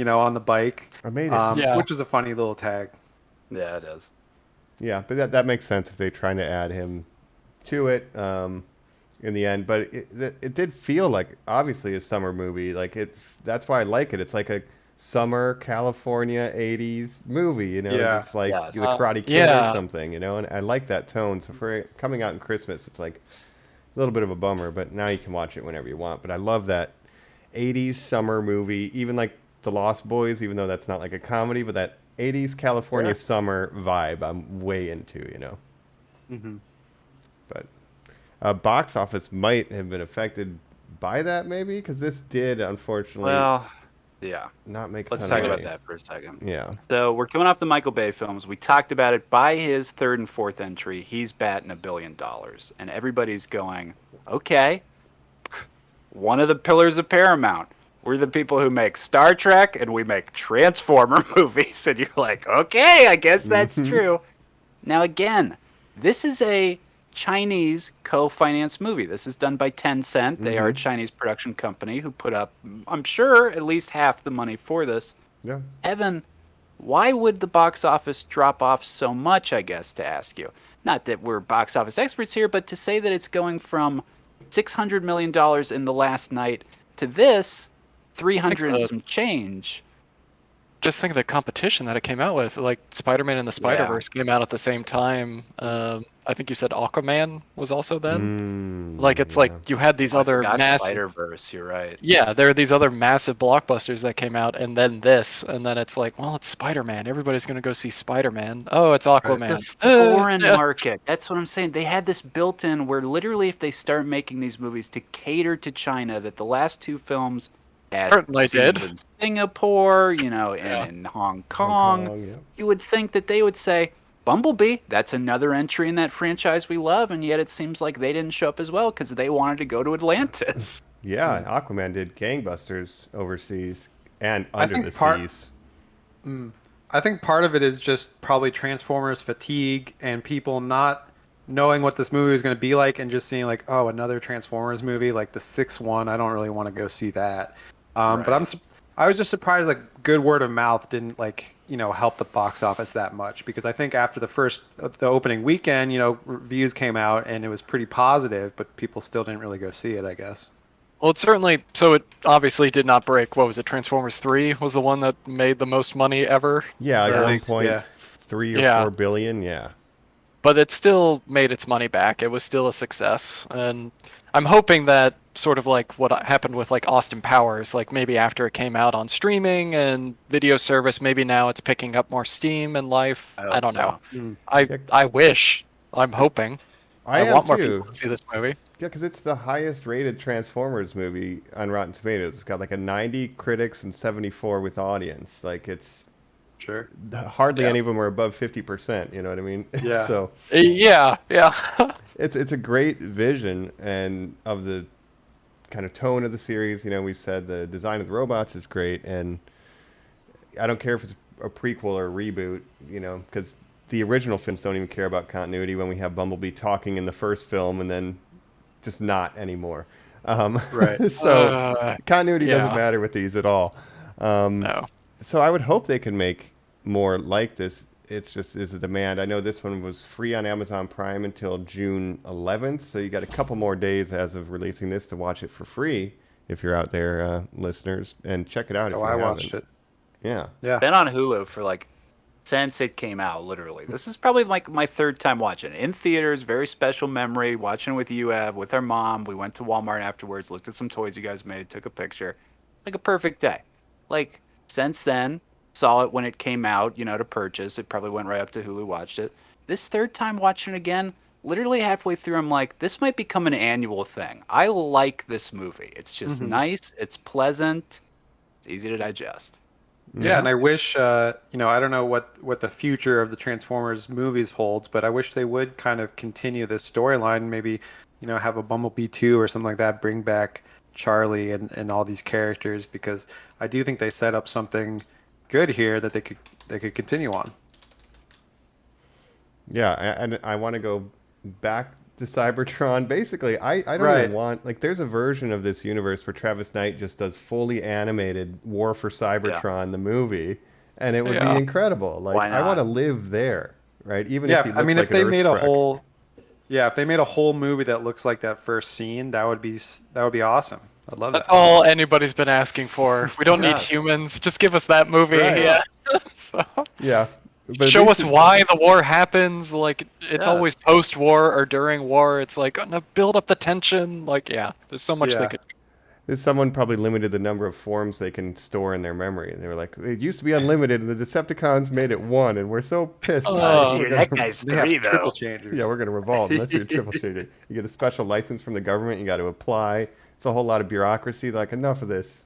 on the bike. I made it. Which was a funny little tag. Yeah, it is. Yeah, but that makes sense if they're trying to add him to it in the end. But it did feel like obviously a summer movie. Like that's why I like it. It's like a summer California 80s movie, It's like the Karate Kid or something, and I like that tone. So for it coming out in Christmas, it's like a little bit of a bummer, but now you can watch it whenever you want. But I love that 80s summer movie, even like The Lost Boys, even though that's not like a comedy, but that 80s California summer vibe I'm way into, But box office might have been affected by that, maybe, because this did unfortunately not make. Let's talk about that for a second. Yeah. So we're coming off the Michael Bay films. We talked about it. By his third and fourth entry, he's batting $1 billion, and everybody's going, okay. One of the pillars of Paramount. We're the people who make Star Trek and we make Transformer movies, and you're like, okay, I guess that's true. Now again, this is a Chinese co-financed movie. This is done by Tencent. They are a Chinese production company who put up, I'm sure, at least half the money for this. Yeah. Evan, why would the box office drop off so much, I guess, to ask you? Not that we're box office experts here, but to say that it's going from $600 million in the last night to this, 300 and some change. Just think of the competition that it came out with. Like Spider-Man and the Spider-Verse came out at the same time. I think you said Aquaman was also then. It's like you had these other massive Spider-Verse, you're right. Yeah, there are these other massive blockbusters that came out, and then this, and then it's like, well, it's Spider-Man. Everybody's gonna go see Spider-Man. Oh, it's Aquaman. The foreign market. That's what I'm saying. They had this built in where literally, if they start making these movies to cater to China, that the last two films certainly did in Singapore, and in Hong Kong, you would think that they would say, Bumblebee, that's another entry in that franchise we love, and yet it seems like they didn't show up as well because they wanted to go to Atlantis. Yeah, Aquaman did gangbusters overseas and under the seas. I think part of it is just probably Transformers fatigue and people not knowing what this movie was going to be like and just seeing like, oh, another Transformers movie, like the sixth one. I don't really want to go see that. But I was just surprised like good word of mouth didn't help the box office that much, because I think after the opening weekend, reviews came out and it was pretty positive, but people still didn't really go see it, I guess. Well, it obviously did not break. What was it? Transformers 3 was the one that made the most money ever. Yeah, like 1.3 or 4 billion. Yeah. But it still made its money back. It was still a success, and I'm hoping that sort of like what happened with like Austin Powers. Like maybe after it came out on streaming and video service, maybe now it's picking up more steam in life. I don't know. I wish. I'm hoping. I want more people to see this movie. Yeah, because it's the highest rated Transformers movie on Rotten Tomatoes. It's got like a 90 critics and 74 with audience. Like it's hardly any of them are above 50%. You know what I mean? Yeah. So yeah. it's a great vision and of the kind of tone of the series. You know, we've said the design of the robots is great, and I don't care if it's a prequel or a reboot. You know, because the original films don't even care about continuity when we have Bumblebee talking in the first film and then just not anymore. Right. So continuity doesn't matter with these at all. No. So I would hope they can make more like this. It's just is a demand. I know this one was free on Amazon Prime until June 11th, so you got a couple more days as of releasing this to watch it for free if you're out there, listeners, and check it out. If you haven't. Watched it. Yeah. Been on Hulu for like since it came out, literally. This is probably like my third time watching it. In theaters, very special memory, watching with you, Ev, with our mom. We went to Walmart afterwards, looked at some toys you guys made, took a picture. Like a perfect day. Like, since then, saw it when it came out, you know, to purchase. It probably went right up to Hulu, watched it. This third time watching it again, literally halfway through, I'm like, this might become an annual thing. I like this movie. It's just nice. It's pleasant. It's easy to digest. Yeah, and I wish, I don't know what the future of the Transformers movies holds, but I wish they would kind of continue this storyline, maybe, have a Bumblebee 2 or something like that, bring back Charlie and all these characters, because I do think they set up something good here that they could continue on. Yeah, and I want to go back to Cybertron. Basically, I don't even want, like, there's a version of this universe where Travis Knight just does fully animated War for Cybertron, the movie, and it would be incredible. Like, I want to live there, right? Even if he looks like if they an made Earth a whole, if they made a whole movie that looks like that first scene, that would be awesome. I'd love that. That's all anybody's been asking for. We don't need humans. Just give us that movie. Right. Yeah. So. Yeah. But show us why the war happens. Like, it's always post-war or during war. It's like, build up the tension. Like, there's so much they could do. Someone probably limited the number of forms they can store in their memory. They were like, it used to be unlimited, and the Decepticons made it 1, and we're so pissed. That guy's 3, though. Triple changer. Yeah, we're going to revolt unless you're triple changer. You get a special license from the government. You got to apply. It's a whole lot of bureaucracy. Like, enough of this.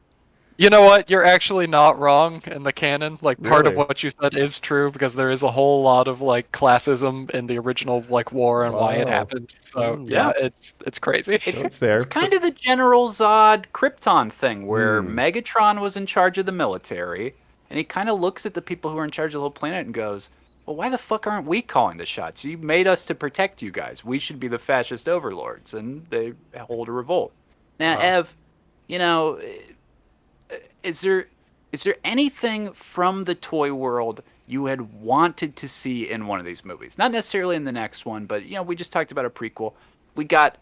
You know what? You're actually not wrong in the canon. Like, part of Really? what you said is true, because there is a whole lot of, like, classism in the original, like, war and why it happened. So, it's crazy. It's there. It's kind of the General Zod Krypton thing, where Megatron was in charge of the military, and he kind of looks at the people who are in charge of the whole planet and goes, well, why the fuck aren't we calling the shots? You made us to protect you guys. We should be the fascist overlords. And they hold a revolt. Now, Ev, is there anything from the toy world you had wanted to see in one of these movies? Not necessarily in the next one, but we just talked about a prequel. We got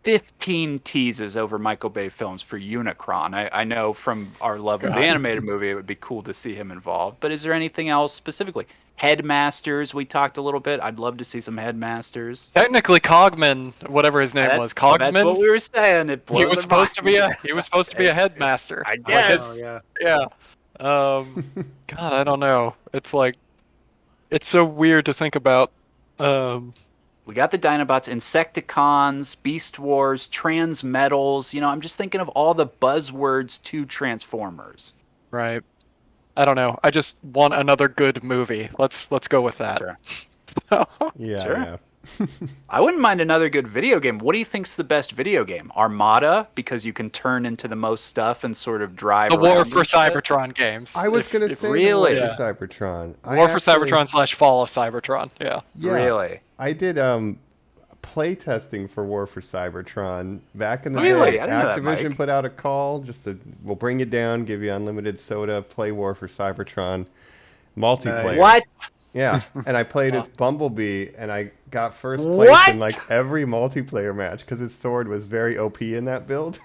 15 teases over Michael Bay films for Unicron. I know from our love of the animated movie, it would be cool to see him involved. But is there anything else specifically? Headmasters, we talked a little bit. I'd love to see some Headmasters. Technically, Cogman, whatever his name was, Cogsman. That's what we were saying. He was supposed to be a headmaster. I guess. God, I don't know. It's like, it's so weird to think about. We got the Dinobots, Insecticons, Beast Wars, Transmetals. I'm just thinking of all the buzzwords to Transformers. Right. I don't know. I just want another good movie. Let's go with that. Sure. Yeah. I wouldn't mind another good video game. What do you think's the best video game? Armada, because you can turn into the most stuff and sort of drive the around War for and shit? Cybertron games. I was going to say really? War for Cybertron. War for Cybertron / Fall of Cybertron. Yeah. Really? I did play testing for War for Cybertron back in the Really? day. I didn't know that, Activision Mike. put out a call we'll bring you down, give you unlimited soda, play War for Cybertron multiplayer. What? Yeah, and I played as Bumblebee, and I got first place in like every multiplayer match because his sword was very OP in that build.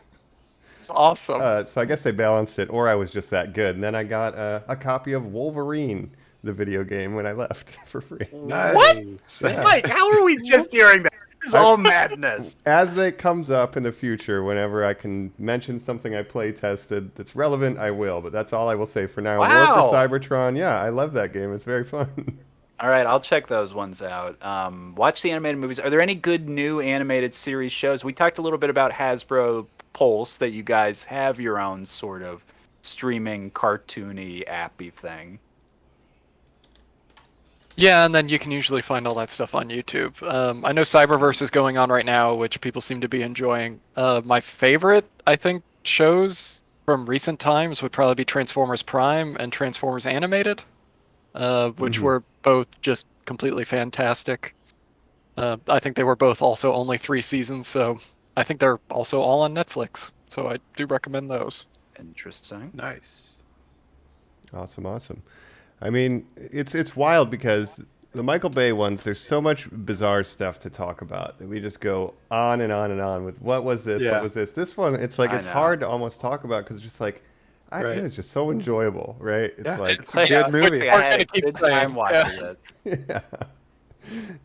It's awesome. So I guess they balanced it, or I was just that good. And then I got a copy of Wolverine, the video game, when I left for free. Nice. What? Yeah. Mike, how are we just hearing that? is all madness. As it comes up in the future, whenever I can mention something I play tested that's relevant, I will. But that's all I will say for now. Wow. War for Cybertron, yeah, I love that game. It's very fun. All right, I'll check those ones out. Watch the animated movies. Are there any good new animated series shows? We talked a little bit about Hasbro Pulse, that you guys have your own sort of streaming cartoony appy thing. Yeah, and then you can usually find all that stuff on YouTube. I know Cyberverse is going on right now, which people seem to be enjoying. My favorite, I think, shows from recent times would probably be Transformers Prime and Transformers Animated, which were both just completely fantastic. I think they were both also only 3 seasons, so I think they're also all on Netflix. So I do recommend those. Interesting. Nice. Awesome. I mean, it's wild because the Michael Bay ones, there's so much bizarre stuff to talk about that we just go on and on and on with what was this, what was this. This one, it's like it's hard to almost talk about because it's just like, it was just so enjoyable, right? It's like it's a good movie. I had a good time watching it. Yeah.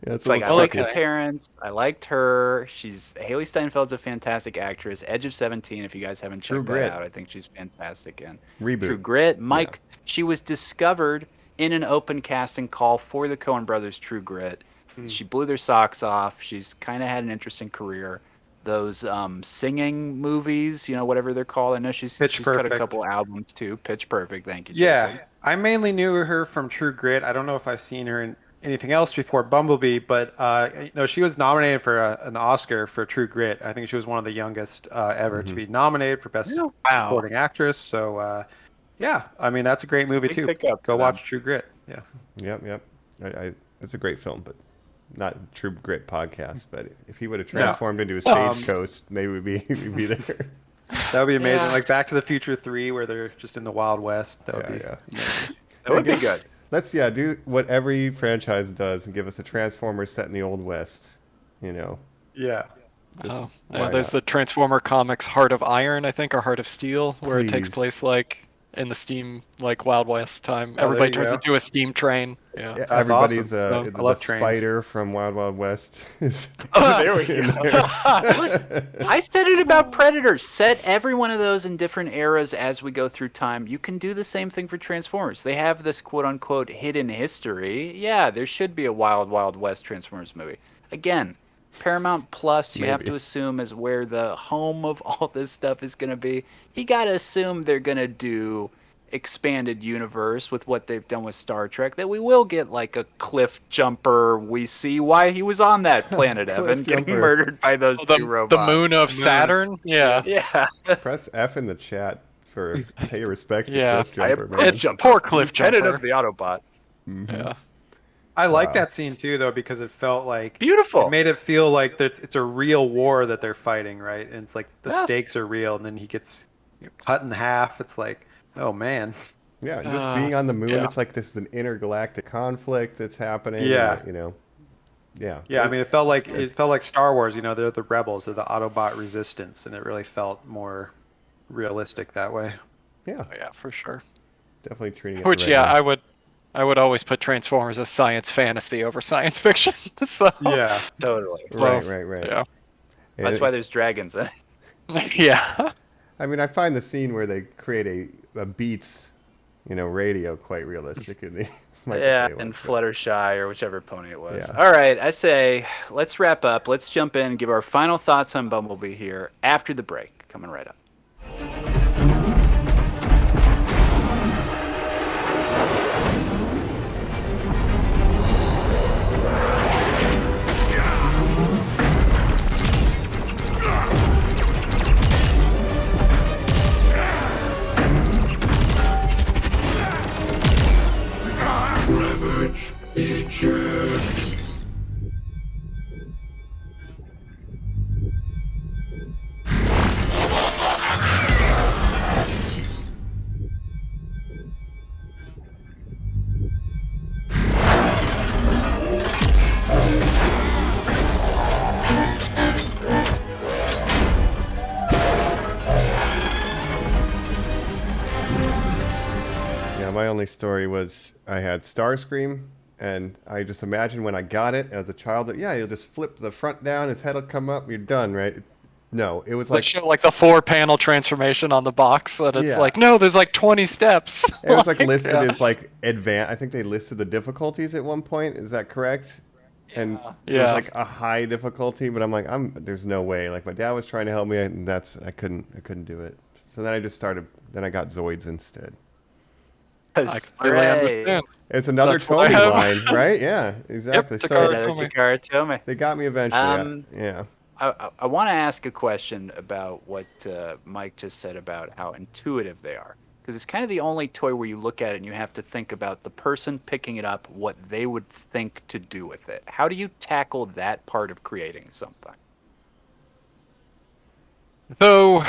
It's like I like the parents. I liked her. Haley Steinfeld's a fantastic actress. Edge of 17, if you guys haven't checked that out, I think she's fantastic in Reboot. True Grit. Mike, she was discovered in an open casting call for the Coen Brothers' True Grit. She blew their socks off. She's kind of had an interesting career. Those singing movies, whatever they're called. I know she's cut a couple albums too. Pitch Perfect, thank you. Yeah, Jacob. I mainly knew her from True Grit. I don't know if I've seen her in anything else before Bumblebee, but she was nominated for an Oscar for True Grit. I think she was one of the youngest ever to be nominated for Best Supporting Actress. So, I mean, that's a great movie too. Go watch True Grit. Yeah. Yep. It's a great film, but not True Grit podcast. But if he would have transformed into a stagecoach, maybe we'd be there. That would be amazing. Like Back to the Future 3, where they're just in the Wild West. That would be That would be good. Let's do what every franchise does and give us a Transformers set in the Old West. Yeah. There's the Transformer comics Heart of Iron, I think, or Heart of Steel, where it takes place like in the steam, like Wild West time. Everybody turns into a steam train. Yeah, everybody's awesome. the spider from Wild Wild West. There we go. I said it about Predators. Set every one of those in different eras as we go through time. You can do the same thing for Transformers. They have this quote-unquote hidden history. Yeah, there should be a Wild Wild West Transformers movie. Again, Paramount Plus, you have to assume, is where the home of all this stuff is going to be. You got to assume they're going to do expanded universe with what they've done with Star Trek, that we will get like a cliff jumper. We see why he was on that planet, Evan, getting murdered by those two robots. The moon of Saturn? Yeah. Press F in the chat for pay your respects to Cliff Jumper. Man. It's poor Cliff Jumper. Lieutenant of the Autobot. Yeah. I like that scene too, though, because it felt like beautiful. It made it feel like it's a real war that they're fighting, right? And it's like the stakes are real, and then he gets cut in half. It's like, oh man. Yeah, just being on the moon, it's like this is an intergalactic conflict that's happening. Yeah, Yeah. I mean, it felt like Star Wars. They're the rebels, they're the Autobot resistance, and it really felt more realistic that way. Yeah. Oh, yeah, for sure. Definitely treating it. Which, I would always put Transformers as science fantasy over science fiction. So yeah, totally. Right. Yeah. That's why there's dragons in it. Yeah. I mean, I find the scene where they create a Beats, radio quite realistic in the and Fluttershy or whichever pony it was. Yeah. All right, I say let's wrap up. Let's jump in and give our final thoughts on Bumblebee here after the break. Coming right up. My only story was I had Starscream And I just imagine when I got it as a child that, yeah, you'll just flip the front down, his head will come up, you're done, right? No, it was Like show like the 4-panel transformation on the box, and it's Yeah. like, no, there's like 20 steps. it was like listed as like advanced. I think they listed the difficulties at one point. Is that correct? And it was Yeah. like a high difficulty, but I'm like, there's no way. Like my dad was trying to help me, and I couldn't do it. So then I just started. Then I got Zoids instead. I completely understand. It's another That's what I Tony have. line, right? Yeah, exactly. Yep, so Another Takara Tomy. they got me eventually. Yeah. I want to ask a question about what Mike just said about how intuitive they are. Because it's kind of the only toy where you look at it and you have to think about the person picking it up, what they would think to do with it. How do you tackle that part of creating something? So,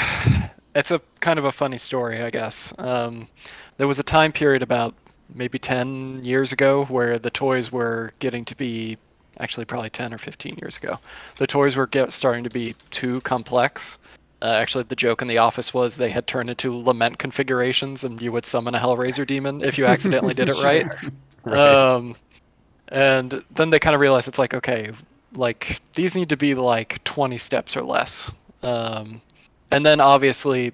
it's a kind of a funny story, I guess. There was a time period about maybe 10 years ago where the toys were getting to be, actually probably 10 or 15 years ago, the toys were starting to be too complex. Actually, the joke in the office was they had turned into lament configurations, and you would summon a Hellraiser demon if you accidentally did it right. And then they kind of realized it's like, okay, like these need to be like 20 steps or less. And then obviously,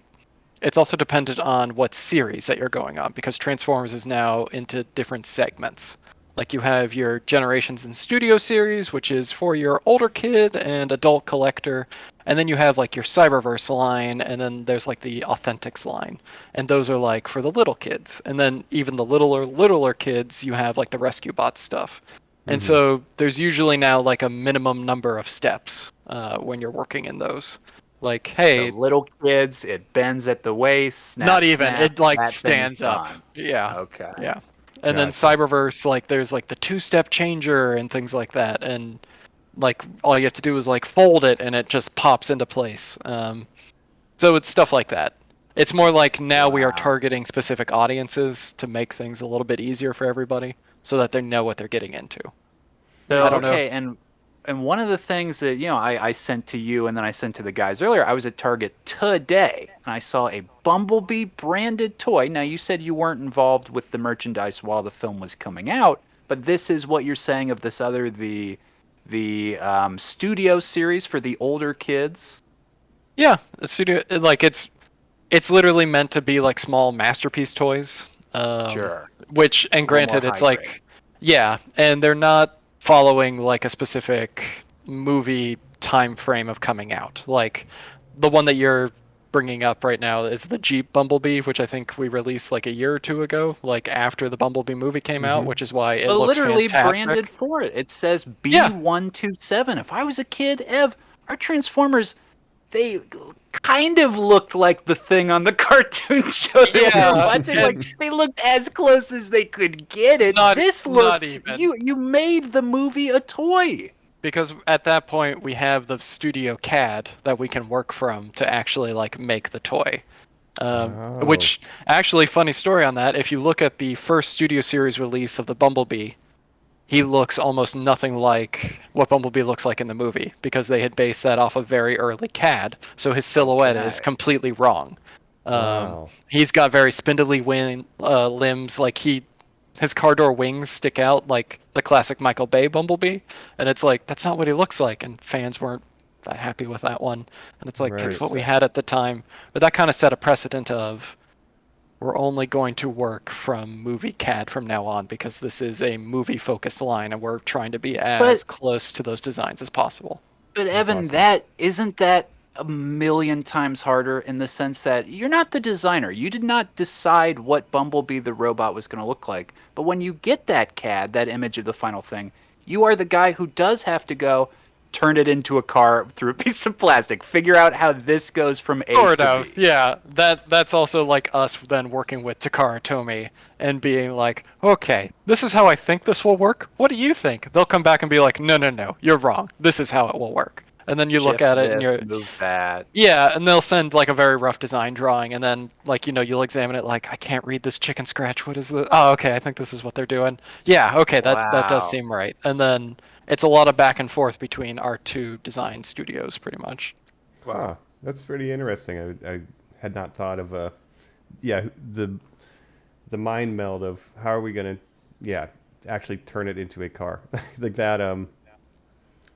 it's also dependent on what series that you're going on, because Transformers is now into different segments. Like you have your Generations and Studio series, which is for your older kid and adult collector. And then you have like your Cyberverse line, and then there's like the Authentics line. And those are like for the little kids. And then even the littler kids, you have like the Rescue Bot stuff. And so there's usually now like a minimum number of steps when you're working in those. Like, hey, The little kids, it bends at the waist. Snap, not even. snap, It like that thing's stands up. gone. Yeah. Okay. Yeah. And then Cyberverse, like there's like the 2-step changer and things like that. And like all you have to do is like fold it and it just pops into place. So it's stuff like that. It's more like now we are targeting specific audiences to make things a little bit easier for everybody so that they know what they're getting into. So, I don't know okay, and one of the things that, I sent to you and then I sent to the guys earlier, I was at Target today and I saw a Bumblebee branded toy. Now, you said you weren't involved with the merchandise while the film was coming out, but this is what you're saying of this other, the studio series for the older kids. Yeah, the studio, like it's literally meant to be like small masterpiece toys. Sure. Which, and granted, more it's high like, grade. yeah, and they're not following like a specific movie time frame of coming out. Like the one that you're bringing up right now is the Jeep Bumblebee, which I think we released like a year or two ago, like after the Bumblebee movie came out, which is why it looks literally fantastic. branded for it. It says B127. If I was a kid, Ev, our Transformers, they kind of looked like the thing on the cartoon show that we were watching. Like they looked as close as they could get it. This looks you made the movie a toy. Because at that point we have the studio CAD that we can work from to actually like make the toy. Which actually, funny story on that, if you look at the first studio series release of the Bumblebee, he looks almost nothing like what Bumblebee looks like in the movie, because they had based that off of very early CAD, so his silhouette is completely wrong. He's got very spindly limbs, like his car door wings stick out like the classic Michael Bay Bumblebee, and it's like, that's not what he looks like, and fans weren't that happy with that one. And it's like, that's what we had at the time. But that kind of set a precedent of, we're only going to work from movie CAD from now on, because this is a movie focused line and we're trying to be as close to those designs as possible. But Evan, isn't that a million times harder, in the sense that you're not the designer. You did not decide what Bumblebee the robot was going to look like. But when you get that CAD, that image of the final thing, you are the guy who does have to go turn it into a car through a piece of plastic, figure out how this goes from A to B. Yeah, that's also like us then working with Takara Tomy and being like, okay, this is how I think this will work. What do you think? They'll come back and be like, no, you're wrong. This is how it will work. And then you look at it and you're, move that. Yeah, and they'll send like a very rough design drawing, and then like, you'll examine it like, I can't read this chicken scratch. What is this? Oh, okay, I think this is what they're doing. Yeah, okay, that does seem right. And then it's a lot of back and forth between our two design studios, pretty much. Wow, that's pretty interesting. I had not thought of the mind meld of how are we gonna actually turn it into a car. Like that.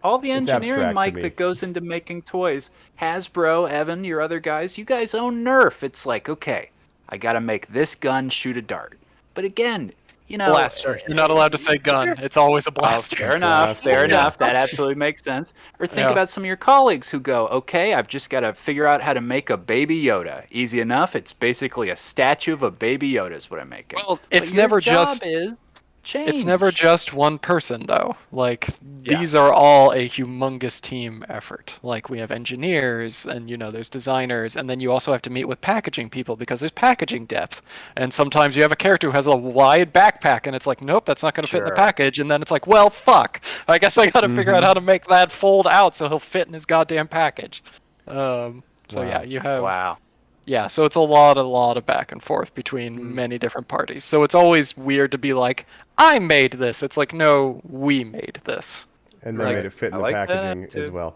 All the It's engineering, abstract to Mike, me. that goes into making toys. Hasbro, Evan, your other guys, you guys own Nerf. It's like, okay, I got to make this gun shoot a dart. But again, you know, Blaster. You're not allowed to say gun. It's always a Oh, blaster. fair enough. Fair Yeah. enough. That absolutely makes sense. Or think Yeah. about some of your colleagues who go, okay, I've just got to figure out how to make a baby Yoda. Easy enough. It's basically a statue of a baby Yoda is what I'm making. Well, But it's your never job just is change. It's never just one person though. Like Yeah. these are all a humongous team effort. Like we have engineers and there's designers, and then you also have to meet with packaging people because there's packaging depth. And sometimes you have a character who has a wide backpack and it's like, nope, that's not going to fit in the Sure. package. And then it's like, well, fuck. I guess I got to figure out how to make that fold out so he'll fit in his goddamn package. So yeah, you have Wow. Yeah, so it's a lot of back and forth between many different parties. So it's always weird to be like, I made this. It's like, no, we made this. And they Right. made it fit in I the like that, packaging as too. well.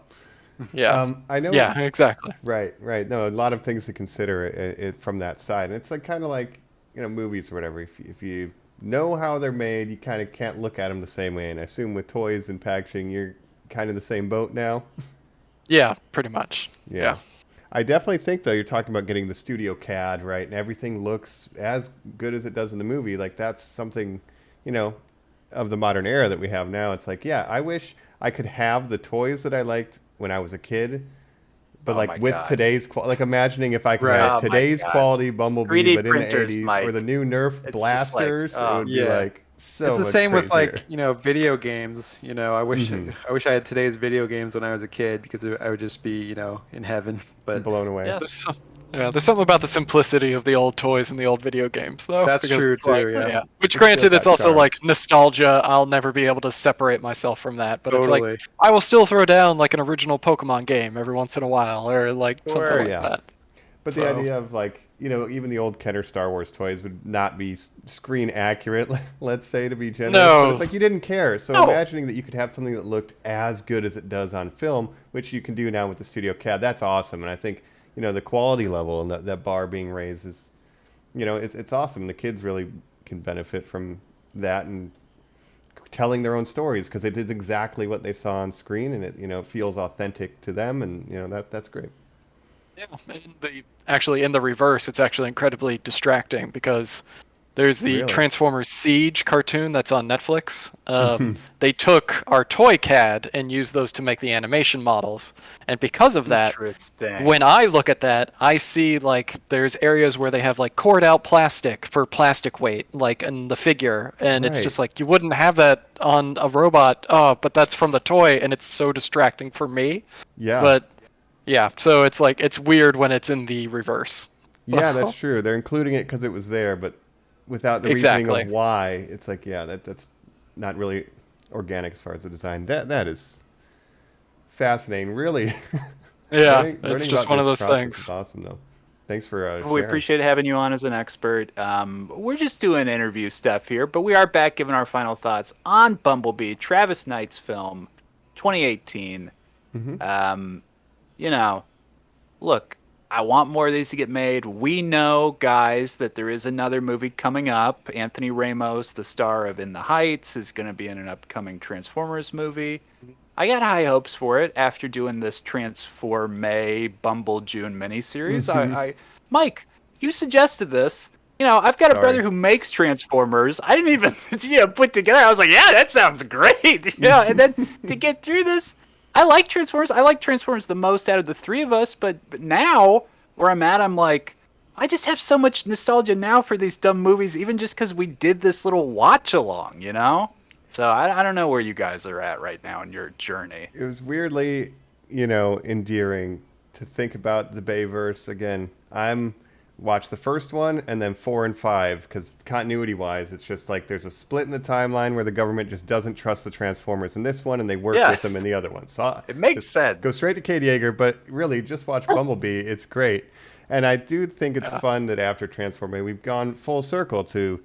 Yeah. I know. Yeah, exactly. Right. No, a lot of things to consider it from that side, and it's like kind of like movies or whatever. If you know how they're made, you kind of can't look at them the same way. And I assume with toys and packaging, you're kind of the same boat now. Yeah, pretty much. Yeah. I definitely think though you're talking about getting the studio CAD right, and everything looks as good as it does in the movie. Like that's something, of the modern era that we have now. It's like, yeah, I wish I could have the toys that I liked when I was a kid, but Oh my like with God. today's like imagining if I could Right. have Oh my today's God. quality Bumblebee, 3D but in printers, the 80s, Mike. or the new Nerf It's just like, blasters, it would be Yeah. like so It's the much same with crazier. like video games. I wish I had today's video games when I was a kid because I would just be in heaven. But blown away. Yeah, there's something about the simplicity of the old toys and the old video games, though. That's because true, it's like- too, yeah. Which, It's granted, still it's got also charm. like nostalgia. I'll never be able to separate myself from that. But it's Totally. like I will still throw down like an original Pokemon game every once in a while, or like something Sure, like yeah. that. But So- the idea of like, even the old Kenner Star Wars toys would not be screen accurate, let's say, to be generous. No. But it's like you didn't care. So No. imagining that you could have something that looked as good as it does on film, which you can do now with the Studio CAD, that's awesome. And I think, the quality level and that bar being raised is, it's awesome. The kids really can benefit from that and telling their own stories because they did exactly what they saw on screen, and it feels authentic to them, and that's great. Yeah, and actually in the reverse, it's actually incredibly distracting because there's the Really? Transformers Siege cartoon that's on Netflix. They took our toy CAD and used those to make the animation models, and because of that, Interesting. when I look at that, I see like there's areas where they have like cored out plastic for plastic weight, like in the figure, and it's Right. just like you wouldn't have that on a robot. Oh, but that's from the toy, and it's so distracting for me. Yeah. But yeah, so it's like it's weird when it's in the reverse. Yeah, that's true. They're including it because it was there, but without the reasoning Exactly. of why, it's like, yeah, that's not really organic as far as the design. That is fascinating, really. Yeah, Learning it's just about one of this those process things. is awesome, though. Thanks for We sharing. appreciate having you on as an expert. We're just doing interview stuff here, but we are back giving our final thoughts on Bumblebee, Travis Knight's film, 2018. Look, I want more of these to get made. We know, guys, that there is another movie coming up. Anthony Ramos, the star of In the Heights, is going to be in an upcoming Transformers movie. I got high hopes for it after doing this Transfor-May BumbleJUNE miniseries. Mike, you suggested this. I've got a Sorry. brother who makes Transformers. I didn't even put together. I was like, yeah, that sounds great. And then to get through this, I like Transformers. I like Transformers the most out of the three of us. But now where I'm at, I'm like, I just have so much nostalgia now for these dumb movies, even just because we did this little watch along, So I don't know where you guys are at right now in your journey. It was weirdly, endearing to think about the Bayverse again. I'm watched the first one and then 4 and 5 because continuity-wise, it's just like there's a split in the timeline where the government just doesn't trust the Transformers in this one, and they work Yes. with them in the other one. So It makes sense. Go straight to Kate Yeager, but really just watch Bumblebee. It's great, and I do think it's fun that after Transform-May, we've gone full circle to.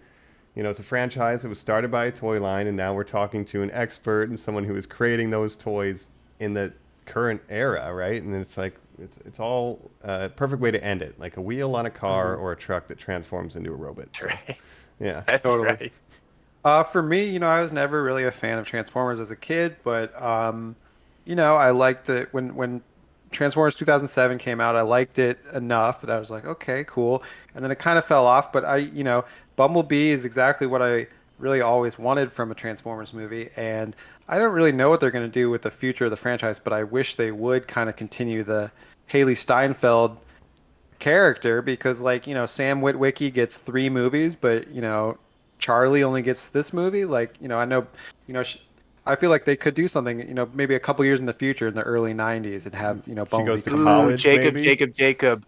It's a franchise that was started by a toy line, and now we're talking to an expert and someone who is creating those toys in the current era, right? And it's like it's all a perfect way to end it, like a wheel on a car or a truck that transforms into a robot. So, Right. yeah. That's Totally. right. For me, I was never really a fan of Transformers as a kid, but I liked it when Transformers 2007 came out. I liked it enough that I was like, okay, cool. And then it kind of fell off, but Bumblebee is exactly what I really always wanted from a Transformers movie, and I don't really know what they're going to do with the future of the franchise, but I wish they would kind of continue the Haley Steinfeld character because, like, Sam Witwicky gets 3 movies, but Charlie only gets this movie. Like, I know, I feel like they could do something, maybe a couple years in the future in the early 90s and have, Bumblebee goes to come college, Jacob, maybe? Jacob.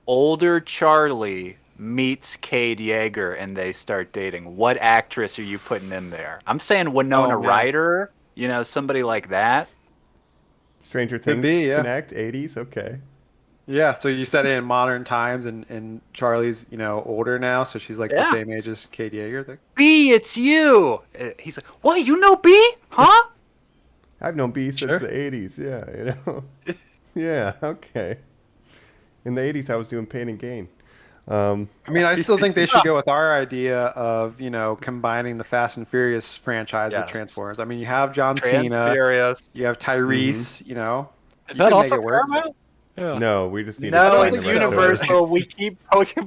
Older Charlie meets Cade Yeager and they start dating. What actress are you putting in there? I'm saying Winona Oh, man. Ryder, somebody like that. Stranger Things be, yeah. Connect, 80s, okay. Yeah, so you said it in modern times, and Charlie's, older now, so she's like the Yeah. same age as Cade Yeager. B, it's you. He's like, what? You know B? Huh? I've known B since Sure. the 80s, yeah, Yeah, okay. In the 80s, I was doing Pain and Gain. I mean, I still think they should go with our idea of, combining the Fast and Furious franchise with Yes. Transformers. I mean, you have John Cena, Furious. you have Tyrese, Is you that can make also it work. Paramount? Yeah. No, we just need to No, find it's the right Universal. We keep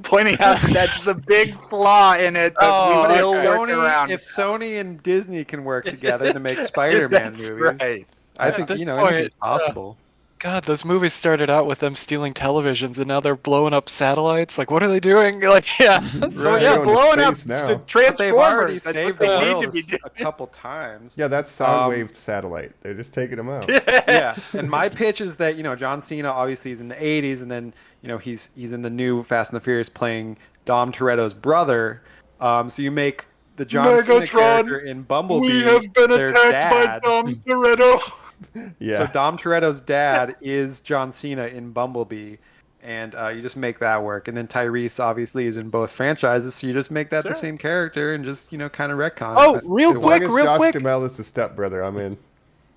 pointing out that's the big flaw in it, but we But will work around. if Sony and Disney can work together to make Spider-Man That's movies, right. I At think this anything's point, possible. God, those movies started out with them stealing televisions, and now they're blowing up satellites. Like, what are they doing? Like, yeah. So Right. yeah, They're going to blowing up space now. But they've already Transformers. That's saved what the they need world to be doing. a couple times. Yeah, that's Soundwave satellite. They're just taking them out. Yeah, and my pitch is that John Cena obviously is in the 80s, and then he's in the new Fast and the Furious playing Dom Toretto's brother. So you make the John Cena Megatron, character in Bumblebee. We have been their attacked by dad. Dom Toretto. Yeah. So Dom Toretto's dad is John Cena in Bumblebee, and you just make that work. And then Tyrese obviously is in both franchises, so you just make that the same character and just kind of retcon. Oh, it. real As long quick, as Josh Duhamel is the stepbrother, I'm in.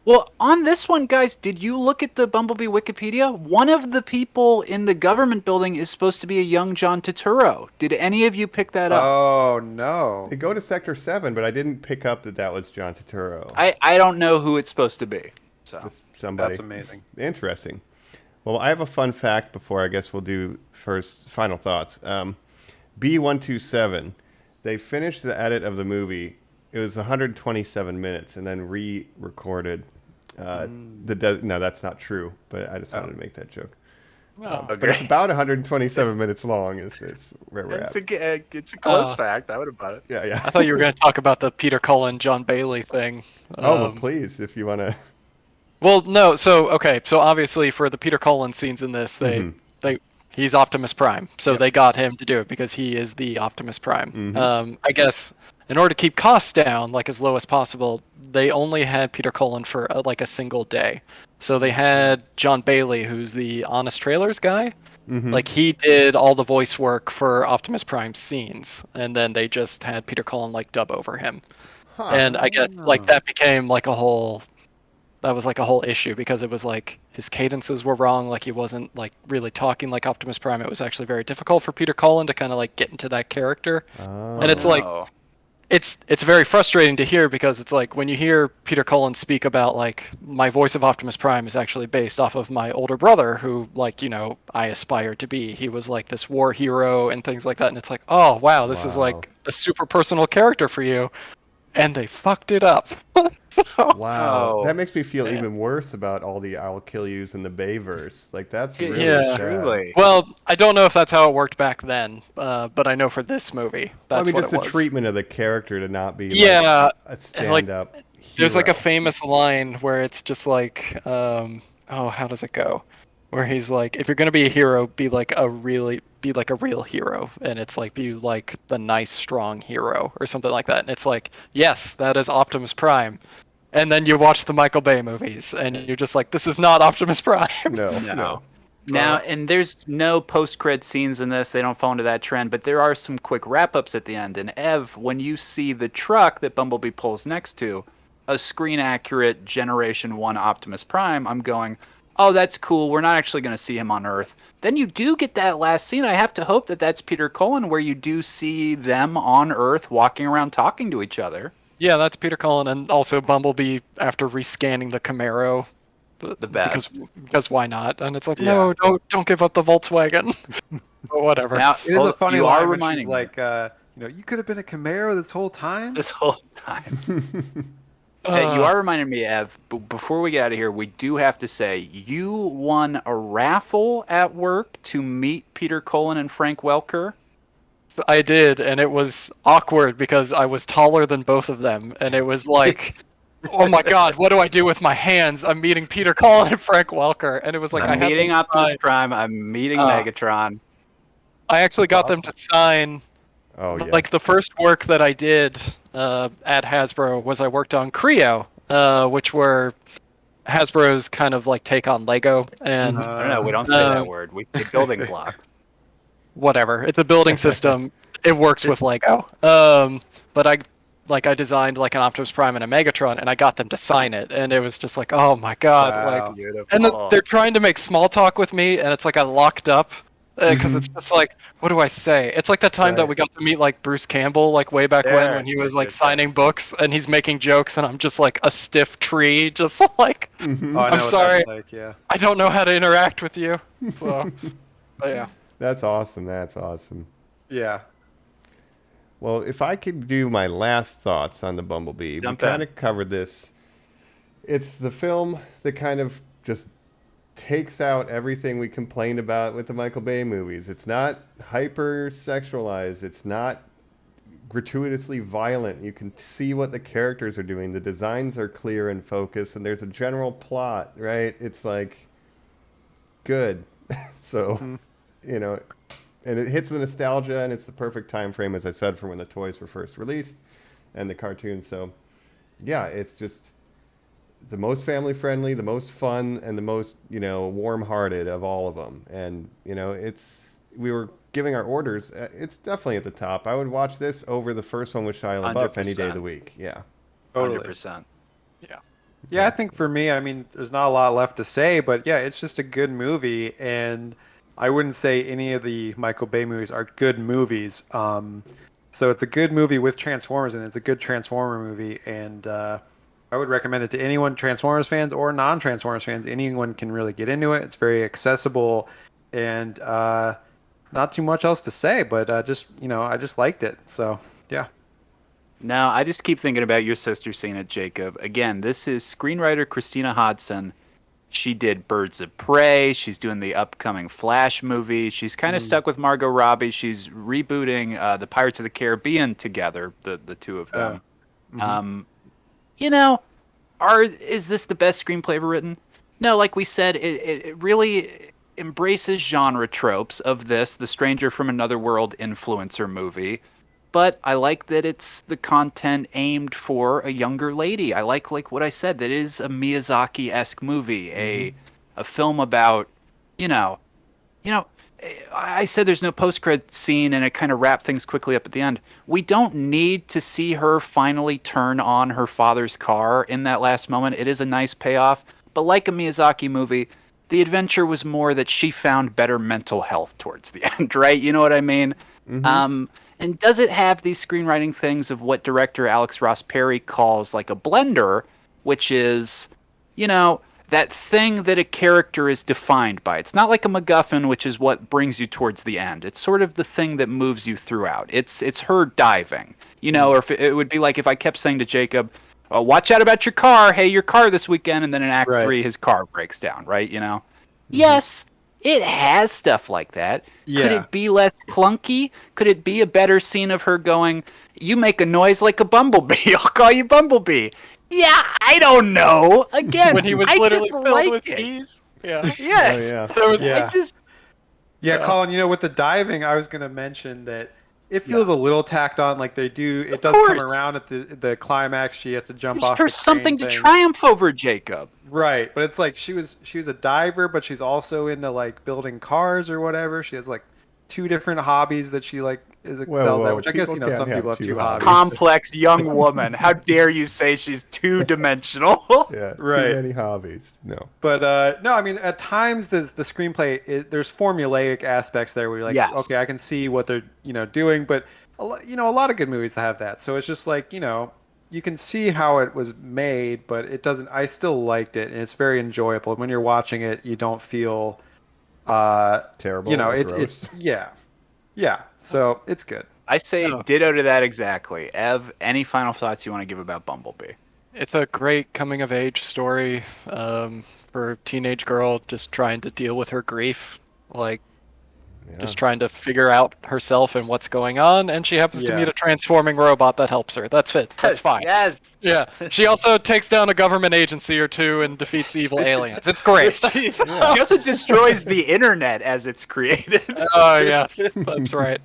Well, on this one, guys, did you look at the Bumblebee Wikipedia? One of the people in the government building is supposed to be a young John Turturro. Did any of you pick that up? Oh no! They go to Sector 7, but I didn't pick up that was John Turturro. I don't know who it's supposed to be. So Just somebody. That's amazing. Interesting. Well, I have a fun fact before I guess we'll do final thoughts. B127, they finished the edit of the movie. It was 127 minutes and then re-recorded. No, that's not true, but I just wanted to make that joke. But it's about 127 minutes long. Is where we're at. It's a close fact. I would have bought it. Yeah. I thought you were going to talk about the Peter Cullen, John Bailey thing. Well, please, if you want to. Well, no. So obviously for the Peter Cullen scenes in this, he's Optimus Prime, so they got him to do it because he is the Optimus Prime. I guess in order to keep costs down, like as low as possible, they only had Peter Cullen for like a single day. So they had John Bailey, who's the Honest Trailers guy. Like he did all the voice work for Optimus Prime's scenes, and then they just had Peter Cullen like dub over him. And I guess like that became like a whole issue because it was like his cadences were wrong, like he wasn't like really talking like Optimus Prime. It was actually very difficult for Peter Cullen to kind of like get into that character. And it's like it's very frustrating to hear because it's like when you hear Peter Cullen speak about like my voice of Optimus Prime is actually based off of my older brother who like I aspired to be. He was like this war hero and things like that, and it's like, oh wow, this is like a super personal character for you. And they fucked it up. Wow. That makes me feel even worse about all the I'll kill yous in the Bayverse. Like, that's really sad. Well, I don't know if that's how it worked back then, but I know for this movie, that's what it was. Just the treatment of the character to not be like a stand-up hero. There's like a famous line where it's just like, how does it go? Where he's like, if you're gonna be a hero, be like a real hero, and it's like be like the nice, strong hero or something like that. And it's like, yes, that is Optimus Prime. And then you watch the Michael Bay movies, and you're just like, this is not Optimus Prime. No. Now, and there's no post-cred scenes in this. They don't fall into that trend, but there are some quick wrap-ups at the end. And Ev, when you see the truck that Bumblebee pulls next to, a screen-accurate Generation 1 Optimus Prime, I'm going, oh, that's cool. We're not actually going to see him on Earth. Then you do get that last scene. I have to hope that that's Peter Cullen, where you do see them on Earth walking around talking to each other. Yeah, that's Peter Cullen, and also Bumblebee after rescanning the Camaro. The best. Because why not? And it's like, no, don't give up the Volkswagen. But whatever. Now, It is a funny line when she's reminding like, you could have been a Camaro this whole time. this whole time. Hey, you are reminding me, Ev, before we get out of here, we do have to say, you won a raffle at work to meet Peter Cullen and Frank Welker. I did, and it was awkward because I was taller than both of them, and it was like, oh my god, what do I do with my hands? I'm meeting Peter Cullen and Frank Welker, and it was like I'm meeting Optimus Prime, I'm meeting Megatron. I actually got them to sign. Like the first work that I did at Hasbro was I worked on Creo, which were Hasbro's kind of like take on Lego. And I don't know, we don't say that word. We say building blocks. Whatever. It's a building system. It works with Lego. But I designed like an Optimus Prime and a Megatron, and I got them to sign it, and it was just like, oh my god! Wow, like, beautiful. and they're trying to make small talk with me, and it's like I locked up. Because it's just like, what do I say? It's like that time that we got to meet like Bruce Campbell, like way back when he was like signing books and he's making jokes, and I'm just like a stiff tree, just like, I'm sorry, I don't know how to interact with you. So, but yeah, That's awesome. That's awesome. Yeah. Well, if I could do my last thoughts on the Bumblebee, we kind of covered this. It's the film that kind of just takes out everything we complained about with the Michael Bay movies. It's not hyper sexualized. It's not gratuitously violent. You can see what the characters are doing. The designs are clear and focused, and there's a general plot, right? It's like good. So, you know, and it hits the nostalgia, and it's the perfect time frame, as I said, for when the toys were first released and the cartoon. So, yeah, it's just the most family friendly, the most fun, and the most, you know, warm hearted of all of them. And, you know, we were giving our orders. It's definitely at the top. I would watch this over the first one with Shia LaBeouf 100%. any day of the week. Yeah. 100%. Yeah. Yeah, I think for me, I mean, there's not a lot left to say, but yeah, it's just a good movie, and I wouldn't say any of the Michael Bay movies are good movies. So it's a good movie with Transformers, and it's a good Transformer movie, and I would recommend it to anyone, Transformers fans or non-Transformers fans. Anyone can really get into it. It's very accessible, and not too much else to say, but just, you know, I just liked it. So, yeah. Now, I just keep thinking about your sister, Cena, Jacob. Again, this is screenwriter Christina Hodson. She did Birds of Prey. She's doing the upcoming Flash movie. She's kind of stuck with Margot Robbie. She's rebooting the Pirates of the Caribbean together, the two of them. You know, is this the best screenplay ever written? No, like we said, it really embraces genre tropes of this, the Stranger from Another World influencer movie. But I like that it's the content aimed for a younger lady. I like what I said, that it is a Miyazaki-esque movie, a film about, you know, I said there's no post-credit scene, and it kind of wrapped things quickly up at the end. We don't need to see her finally turn on her father's car in that last moment. It is a nice payoff. But like a Miyazaki movie, the adventure was more that she found better mental health towards the end, right? You know what I mean? And does it have these screenwriting things of what director Alex Ross Perry calls like a blender, which is, you know, that thing that a character is defined by. It's not like a MacGuffin, which is what brings you towards the end. It's sort of the thing that moves you throughout. It's her diving, you know, or if it would be like if I kept saying to Jacob, oh, watch out about your car. Hey, your car this weekend. And then in Act 3, his car breaks down, right? You know? Yes, it has stuff like that. Yeah. Could it be less clunky? Could it be a better scene of her going, you make a noise like a bumblebee. I'll call you Bumblebee. Yeah, I don't know. Again, when he was literally filled with bees. Yeah. Yes. Oh, yeah. So Colin, you know, with the diving, I was going to mention that it feels a little tacked on, like they do. It does come around at the climax. She has to jump off. There's something to triumph over, Jacob. Right, but it's like she was a diver, but she's also into like building cars or whatever. She has like 2 different hobbies that she like excels whoa, at, which I guess people some can't people have have 2 2 hobbies. Complex young woman. How dare you say she's 2-dimensional? Yeah, Right. too many hobbies. No. But no, I mean, at times the screenplay there's formulaic aspects there where you're like, Yes. okay, I can see what they're doing, but a lot of good movies have that. So it's just like you can see how it was made, but it doesn't. I still liked it, and it's very enjoyable. When you're watching it, you don't feel Terrible. It's yeah. So it's good. I say ditto to that exactly. Ev, any final thoughts you want to give about Bumblebee? It's a great coming of age story for a teenage girl just trying to deal with her grief, like just trying to figure out herself and what's going on, and she happens to meet a transforming robot that helps her. That's it. That's fine. Yes. Yeah. She also takes down a government agency or 2 and defeats evil aliens. It's great. She also destroys the internet as it's created. Oh yes, that's right.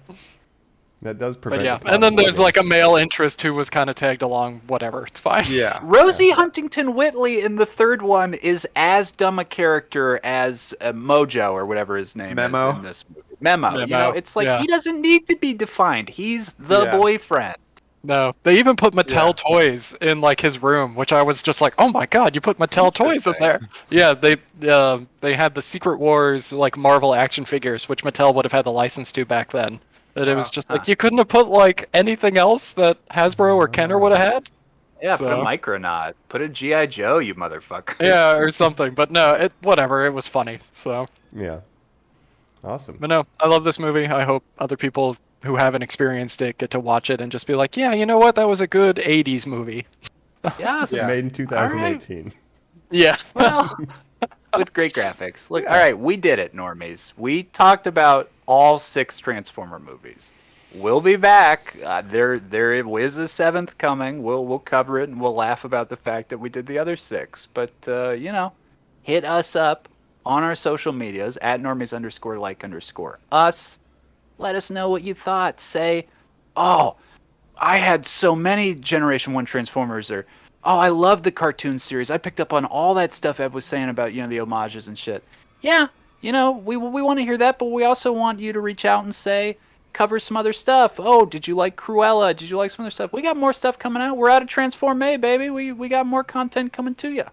That does But prevent. yeah, the and then problem there's like a male interest who was kind of tagged along. Whatever, it's fine. Yeah. Rosie Huntington Whiteley in the 3rd one is as dumb a character as Mojo or whatever his name Memo. is in this movie. Memo. It's like he doesn't need to be defined. He's the boyfriend. No, they even put Mattel toys in like his room, which I was just like, oh my god, you put Mattel toys in there. Yeah, they had the Secret Wars like Marvel action figures, which Mattel would have had the license to back then. That it was just like you couldn't have put like anything else that Hasbro or Kenner would have had. Yeah, put a Micronaut. Put a G.I. Joe, you motherfucker. Yeah, or something. But no, whatever. It was funny. So. Yeah. Awesome. But no, I love this movie. I hope other people who haven't experienced it get to watch it and just be like, yeah, you know what? That was a good 80s movie. Yes. Made in 2018. Yeah. Well, with great graphics. Look, all right, we did it, normies. We talked about all 6 Transformer movies. We'll be back. There is a 7th coming. We'll cover it and we'll laugh about the fact that we did the other 6. But hit us up on our social medias at normies_like_us. Let us know what you thought. Say, oh, I had so many Generation 1 Transformers, or oh, I love the cartoon series. I picked up on all that stuff Ed was saying about, the homages and shit. Yeah, we want to hear that, but we also want you to reach out and say, cover some other stuff. Oh, did you like Cruella? Did you like some other stuff? We got more stuff coming out. We're out of Transfor-May, baby. We got more content coming to you.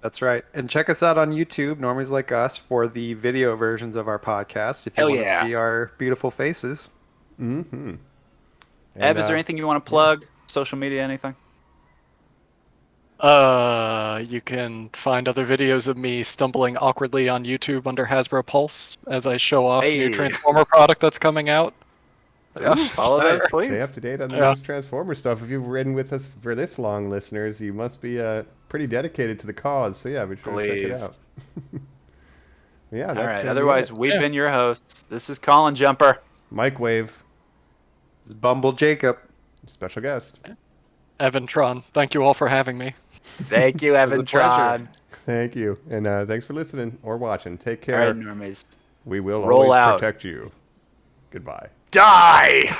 That's right. And check us out on YouTube, Normies Like Us, for the video versions of our podcast if you want to see our beautiful faces. Mm-hmm. Ev, is there anything you want to plug? Social media, anything? You can find other videos of me stumbling awkwardly on YouTube under Hasbro Pulse as I show off new Transformer product that's coming out. Yeah. Follow those, please. Stay up to date on the newest Transformer stuff. If you've ridden with us for this long, listeners, you must be pretty dedicated to the cause. So yeah, be sure to check it out. Yeah. All right. Otherwise, we've been your hosts. This is Colin Jumper. Mike Wave. This is Bumble Jacob. Special guest. Evan Tron. Thank you all for having me. Thank you, Evan Tron. Thank you. And thanks for listening or watching. Take care. All right, normies. We will Roll always out. protect you. Goodbye. Die!